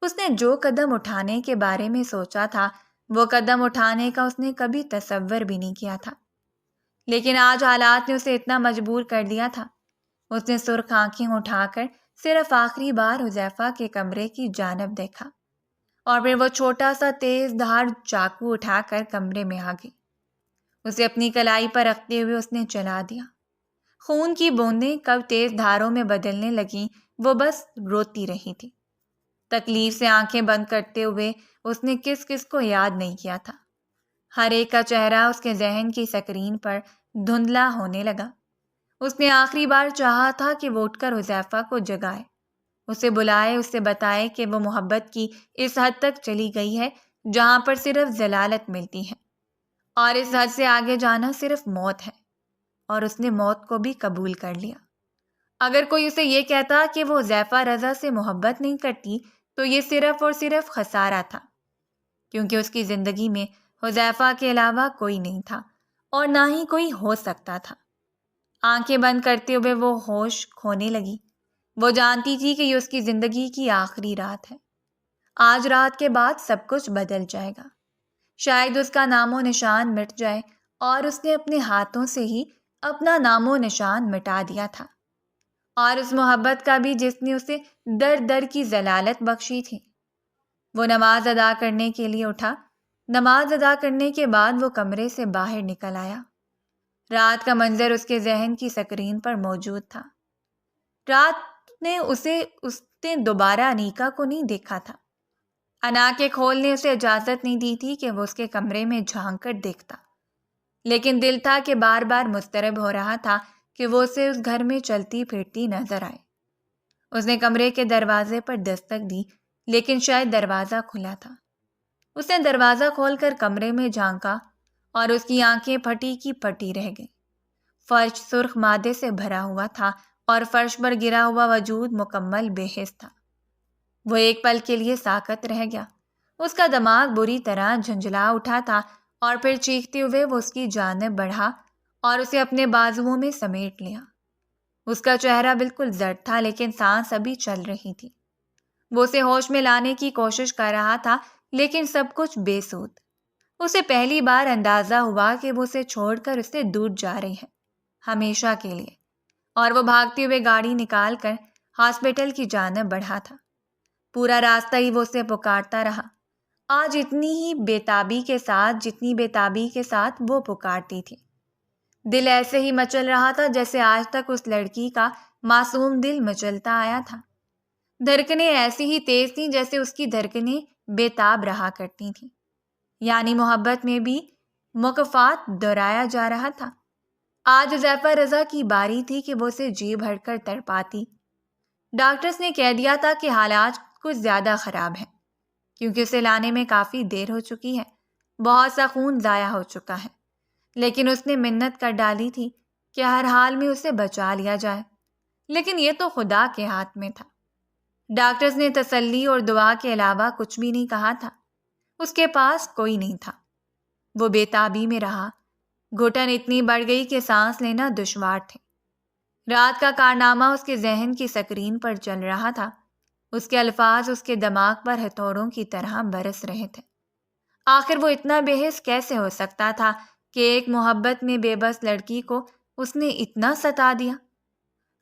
اس نے جو قدم اٹھانے کے بارے میں سوچا تھا وہ قدم اٹھانے کا اس نے کبھی تصور بھی نہیں کیا تھا، لیکن آج حالات نے اسے اتنا مجبور کر دیا تھا۔ اس نے سرخ آنکھیں اٹھا کر صرف آخری بار حذیفہ کے کمرے کی جانب دیکھا، اور پھر وہ چھوٹا سا تیز دھار چاقو اٹھا کر کمرے میں آ گئی۔ اسے اپنی کلائی پر رکھتے ہوئے اس نے چلا دیا۔ خون کی بوندیں کب تیز دھاروں میں بدلنے لگیں وہ بس روتی رہی تھی۔ تکلیف سے آنکھیں بند کرتے ہوئے اس نے کس کس کو یاد نہیں کیا تھا۔ ہر ایک کا چہرہ اس کے ذہن کی سکرین پر دھندلا ہونے لگا۔ اس نے آخری بار چاہا تھا کہ وہ اٹھ کر حذیفہ کو جگائے، اسے بلائے، اسے بتائے کہ وہ محبت کی اس حد تک چلی گئی ہے جہاں پر صرف ضلالت ملتی ہے، اور اس حد سے آگے جانا صرف موت ہے، اور اس نے موت کو بھی قبول کر لیا۔ اگر کوئی اسے یہ کہتا کہ وہ حذیفہ رضا سے محبت نہیں کرتی تو یہ صرف اور صرف خسارہ تھا، کیونکہ اس کی زندگی میں حذیفہ کے علاوہ کوئی نہیں تھا اور نہ ہی کوئی ہو سکتا تھا۔ آنکھیں بند کرتے ہوئے وہ ہوش کھونے لگی۔ وہ جانتی تھی کہ یہ اس کی زندگی کی آخری رات ہے۔ آج رات کے بعد سب کچھ بدل جائے گا، شاید اس کا نام و نشان مٹ جائے اور اس نے اپنے ہاتھوں سے ہی اپنا نام و نشان مٹا دیا تھا، اور اس محبت کا بھی جس نے اسے در در کی ضلالت بخشی تھی۔ وہ نماز ادا کرنے کے لیے اٹھا۔ نماز ادا کرنے کے بعد وہ کمرے سے باہر نکل آیا۔ رات کا منظر اس کے ذہن کی سکرین پر موجود تھا۔ رات نے اس نے دوبارہ انیکا کو نہیں دیکھا تھا۔ انا کے کھول نے اسے اجازت نہیں دی تھی کہ وہ اس کے کمرے میں جھانک کر دیکھتا، لیکن دل تھا کہ بار بار مضطرب ہو رہا تھا کہ وہ اسے اس گھر میں چلتی پھرتی نظر آئے۔ اس نے کمرے کے دروازے پر دستک دی، لیکن شاید دروازہ کھلا تھا۔ اس نے دروازہ کھول کر کمرے میں جھانکا اور اس کی آنکھیں پھٹی کی پھٹی رہ گئیں۔ فرش سرخ مادے سے بھرا ہوا تھا اور فرش پر گرا ہوا وجود مکمل بے حس تھا۔ وہ ایک پل کے لیے ساکت رہ گیا۔ اس کا دماغ بری طرح جھنجھلا اٹھا تھا، اور پھر چیختے ہوئے وہ اس کی جانب بڑھا اور اسے اپنے بازوؤں میں سمیٹ لیا۔ اس کا چہرہ بالکل زرد تھا، لیکن سانس ابھی چل رہی تھی۔ وہ اسے ہوش میں لانے کی کوشش کر رہا تھا، لیکن سب کچھ بے سود۔ اسے پہلی بار اندازہ ہوا کہ وہ اسے چھوڑ کر اس سے دور جا رہی ہے، ہمیشہ کے لیے، اور وہ بھاگتے ہوئے گاڑی نکال کر ہاسپٹل کی جانب بڑھا تھا۔ پورا راستہ ہی وہ اسے پکارتا رہا، آج اتنی ہی بےتابی کے ساتھ جتنی بےتابی کے ساتھ وہ پکارتی تھی۔ دل ایسے ہی مچل رہا تھا جیسے آج تک اس لڑکی کا معصوم دل مچلتا آیا تھا۔ دھڑکنیں ایسی ہی تیز تھیں جیسے اس کی دھڑکنیں بےتاب رہا کرتی تھیں، یعنی محبت میں بھی مکافات دہرایا جا رہا تھا۔ آج حذیفہ رضا کی باری تھی کہ وہ اسے جی بھر کر تڑپاتی۔ ڈاکٹرز نے کہہ دیا تھا کہ حالات کچھ زیادہ خراب ہیں، کیونکہ اسے لانے میں کافی دیر ہو چکی ہے، بہت سا خون ضائع ہو چکا ہے، لیکن اس نے منت کر ڈالی تھی کہ ہر حال میں اسے بچا لیا جائے، لیکن یہ تو خدا کے ہاتھ میں تھا۔ ڈاکٹرز نے تسلی اور دعا کے علاوہ کچھ بھی نہیں کہا تھا۔ اس کے پاس کوئی نہیں تھا۔ وہ بےتابی میں رہا۔ گھٹن اتنی بڑھ گئی کہ سانس لینا دشوار تھے۔ رات کا کارنامہ اس کے ذہن کی سکرین پر چل رہا تھا۔ اس کے الفاظ اس کے دماغ پر ہتھوڑوں کی طرح برس رہے تھے۔ آخر وہ اتنا بے حس کیسے ہو سکتا تھا کہ ایک محبت میں بے بس لڑکی کو اس نے اتنا ستا دیا؟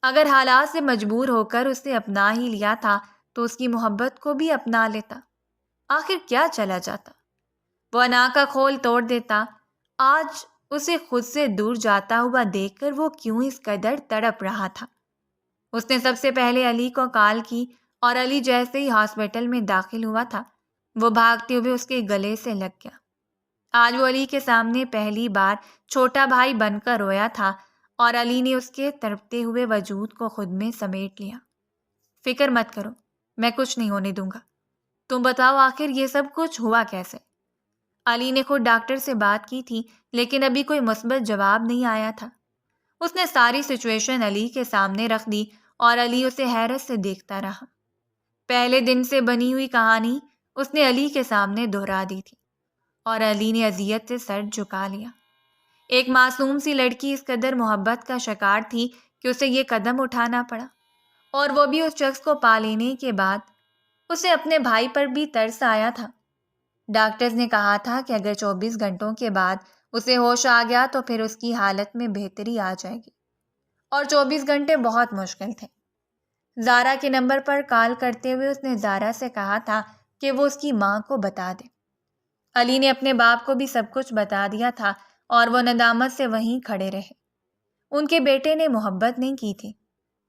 اگر حالات سے مجبور ہو کر اسے اپنا ہی لیا تھا تو اس کی محبت کو بھی اپنا لیتا۔ آخر کیا چلا جاتا؟ وہ انا کا کھول توڑ دیتا۔ آج اسے خود سے دور جاتا ہوا دیکھ کر وہ کیوں اس قدر تڑپ رہا تھا؟ اس نے سب سے پہلے علی کو کال کی، اور علی جیسے ہی ہاسپٹل میں داخل ہوا تھا وہ بھاگتے ہوئے اس کے گلے سے لگ گیا۔ آج وہ علی کے سامنے پہلی بار چھوٹا بھائی بن کر رویا تھا، اور علی نے اس کے تڑپتے ہوئے وجود کو خود میں سمیٹ لیا۔ فکر مت کرو، میں کچھ نہیں ہونے دوں گا۔ تم بتاؤ آخر یہ سب کچھ ہوا کیسے؟ علی نے خود ڈاکٹر سے بات کی تھی، لیکن ابھی کوئی مثبت جواب نہیں آیا تھا۔ اس نے ساری سچویشن علی کے سامنے رکھ دی، اور علی اسے حیرت سے دیکھتا رہا۔ پہلے دن سے بنی ہوئی کہانی اس نے علی کے سامنے دہرا دی تھی، اور علی نے اذیت سے سر جھکا لیا۔ ایک معصوم سی لڑکی اس قدر محبت کا شکار تھی کہ اسے یہ قدم اٹھانا پڑا، اور وہ بھی اس شخص کو پا لینے کے بعد۔ اسے اپنے بھائی پر بھی ترس آیا تھا۔ ڈاکٹرز نے کہا تھا کہ اگر 24 گھنٹوں کے بعد اسے ہوش آ گیا تو پھر اس کی حالت میں بہتری آ جائے گی، اور 24 گھنٹے بہت مشکل تھے۔ زارا کے نمبر پر کال کرتے ہوئے اس نے زارا سے کہا تھا کہ وہ اس کی ماں کو بتا دے۔ علی نے اپنے باپ کو بھی سب کچھ بتا دیا تھا، اور وہ ندامت سے وہیں کھڑے رہے۔ ان کے بیٹے نے محبت نہیں کی تھی،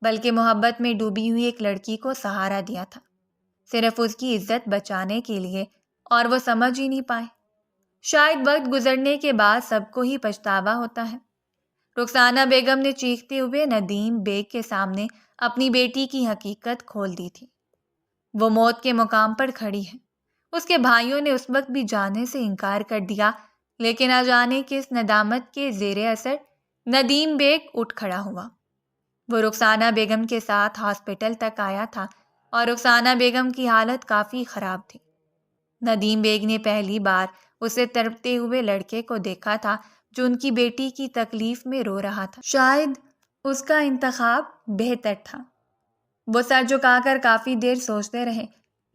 بلکہ محبت میں ڈوبی ہوئی ایک لڑکی کو سہارا دیا تھا، صرف اس کی عزت بچانے کے لیے، اور وہ سمجھ ہی نہیں پائے۔ شاید وقت گزرنے کے بعد سب کو ہی پچھتاوا ہوتا ہے۔ رخسانہ بیگم نے چیختے ہوئے ندیم بیگ کے سامنے اپنی بیٹی کی حقیقت کھول دی تھی۔ وہ موت کے مقام پر کھڑی ہے۔ اس کے بھائیوں نے اس وقت بھی جانے سے انکار کر دیا، لیکن نہ جانے کس ندامت کے زیر اثر ندیم بیگ اٹھ کھڑا ہوا۔ وہ رخسانہ بیگم کے ساتھ ہاسپٹل تک آیا تھا، اور رخسانہ بیگم کی حالت کافی خراب تھی۔ ندیم بیگ نے پہلی بار اسے تڑپتے ہوئے لڑکے کو دیکھا تھا جو ان کی بیٹی کی تکلیف میں رو رہا تھا۔ شاید اس کا انتخاب بہتر تھا۔ وہ سر جھکا کر کافی دیر سوچتے رہے۔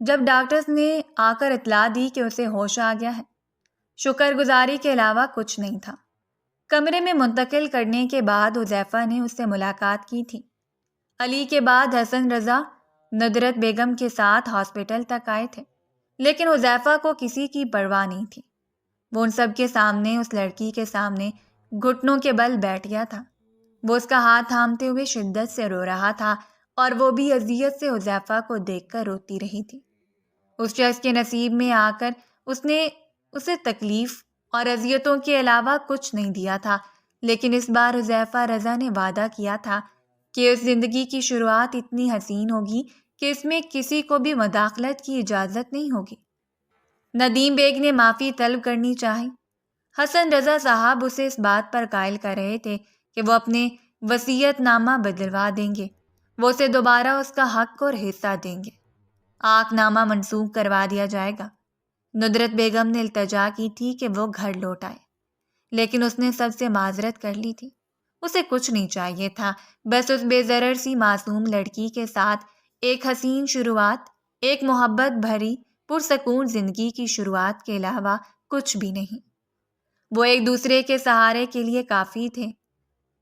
جب ڈاکٹرز نے آ کر اطلاع دی کہ اسے ہوش آ گیا ہے، شکر گزاری کے علاوہ کچھ نہیں تھا۔ کمرے میں منتقل کرنے کے بعد حذیفہ نے اس سے ملاقات کی تھی۔ علی کے بعد حسن رضا ندرت بیگم کے ساتھ ہاسپٹل تک آئے تھے، لیکن حذیفہ کو کسی کی پرواہ نہیں تھی۔ وہ ان سب کے سامنے، اس لڑکی کے سامنے گھٹنوں کے بل بیٹھ گیا تھا۔ وہ اس کا ہاتھ تھامتے ہوئے شدت سے رو رہا تھا اور وہ بھی اذیت سے حذیفہ کو دیکھ کر روتی رہی تھی۔ اس شخص کے نصیب میں آ کر اس نے اسے تکلیف اور اذیتوں کے علاوہ کچھ نہیں دیا تھا، لیکن اس بار حذیفہ رضا نے وعدہ کیا تھا کہ اس زندگی کی شروعات اتنی حسین ہوگی کہ اس میں کسی کو بھی مداخلت کی اجازت نہیں ہوگی۔ ندیم بیگ نے معافی طلب کرنی چاہی۔ حسن رضا صاحب اسے اس بات پر قائل کر رہے تھے کہ وہ اپنے وصیت نامہ بدلوا دیں گے، وہ اسے دوبارہ اس کا حق اور حصہ دیں گے، عاق نامہ منسوخ کروا دیا جائے گا۔ ندرت بیگم نے التجا کی تھی کہ وہ گھر لوٹ آئے، لیکن اس نے سب سے معذرت کر لی تھی۔ اسے کچھ نہیں چاہیے تھا، بس اس بے ضرر سی معصوم لڑکی کے ساتھ ایک حسین شروعات، ایک محبت بھری پرسکون زندگی کی شروعات کے علاوہ کچھ بھی نہیں۔ وہ ایک دوسرے کے سہارے کے لیے کافی تھے۔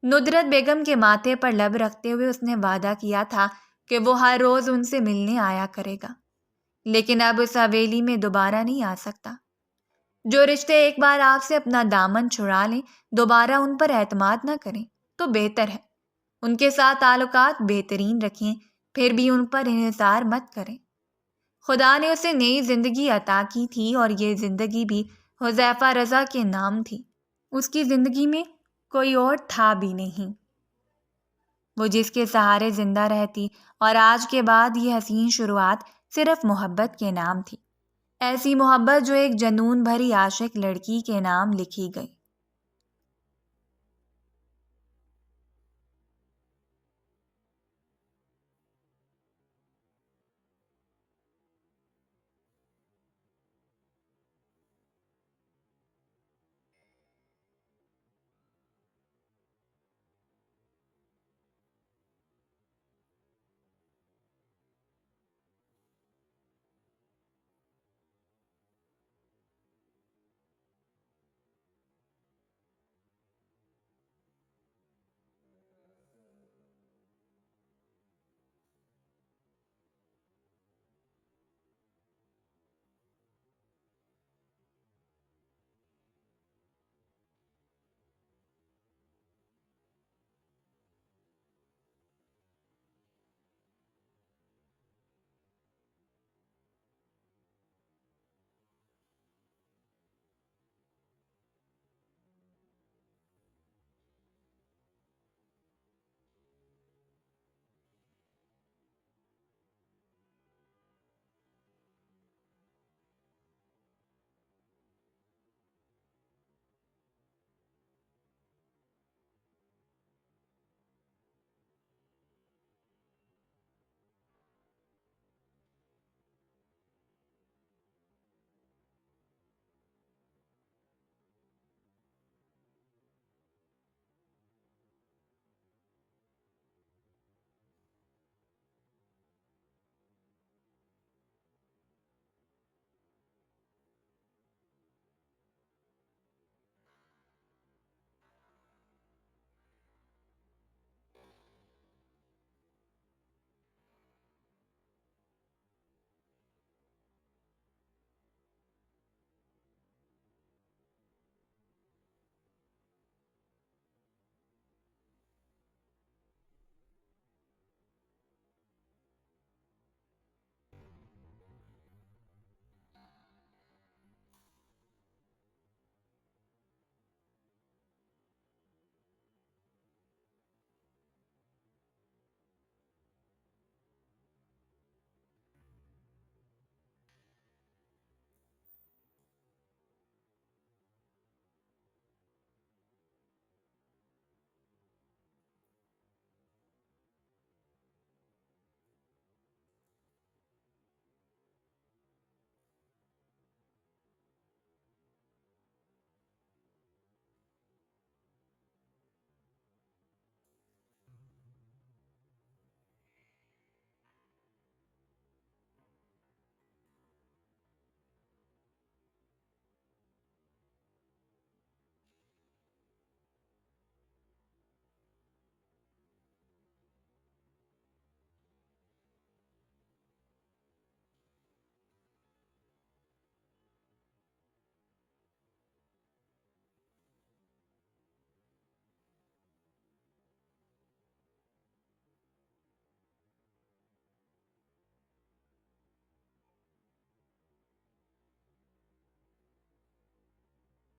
ندرت بیگم کے ماتھے پر لب رکھتے ہوئے اس نے وعدہ کیا تھا کہ وہ ہر روز ان سے ملنے آیا کرے گا، لیکن اب اس حویلی میں دوبارہ نہیں آ سکتا۔ جو رشتے ایک بار آپ سے اپنا دامن چھڑا لیں، دوبارہ ان پر اعتماد نہ کریں تو بہتر ہے۔ ان کے ساتھ تعلقات بہترین رکھیں، پھر بھی ان پر انحصار مت کریں۔ خدا نے اسے نئی زندگی عطا کی تھی اور یہ زندگی بھی حذیفہ رضا کے نام تھی۔ اس کی زندگی میں کوئی اور تھا بھی نہیں، وہ جس کے سہارے زندہ رہتی، اور آج کے بعد یہ حسین شروعات صرف محبت کے نام تھی، ایسی محبت جو ایک جنون بھری عاشق لڑکی کے نام لکھی گئی۔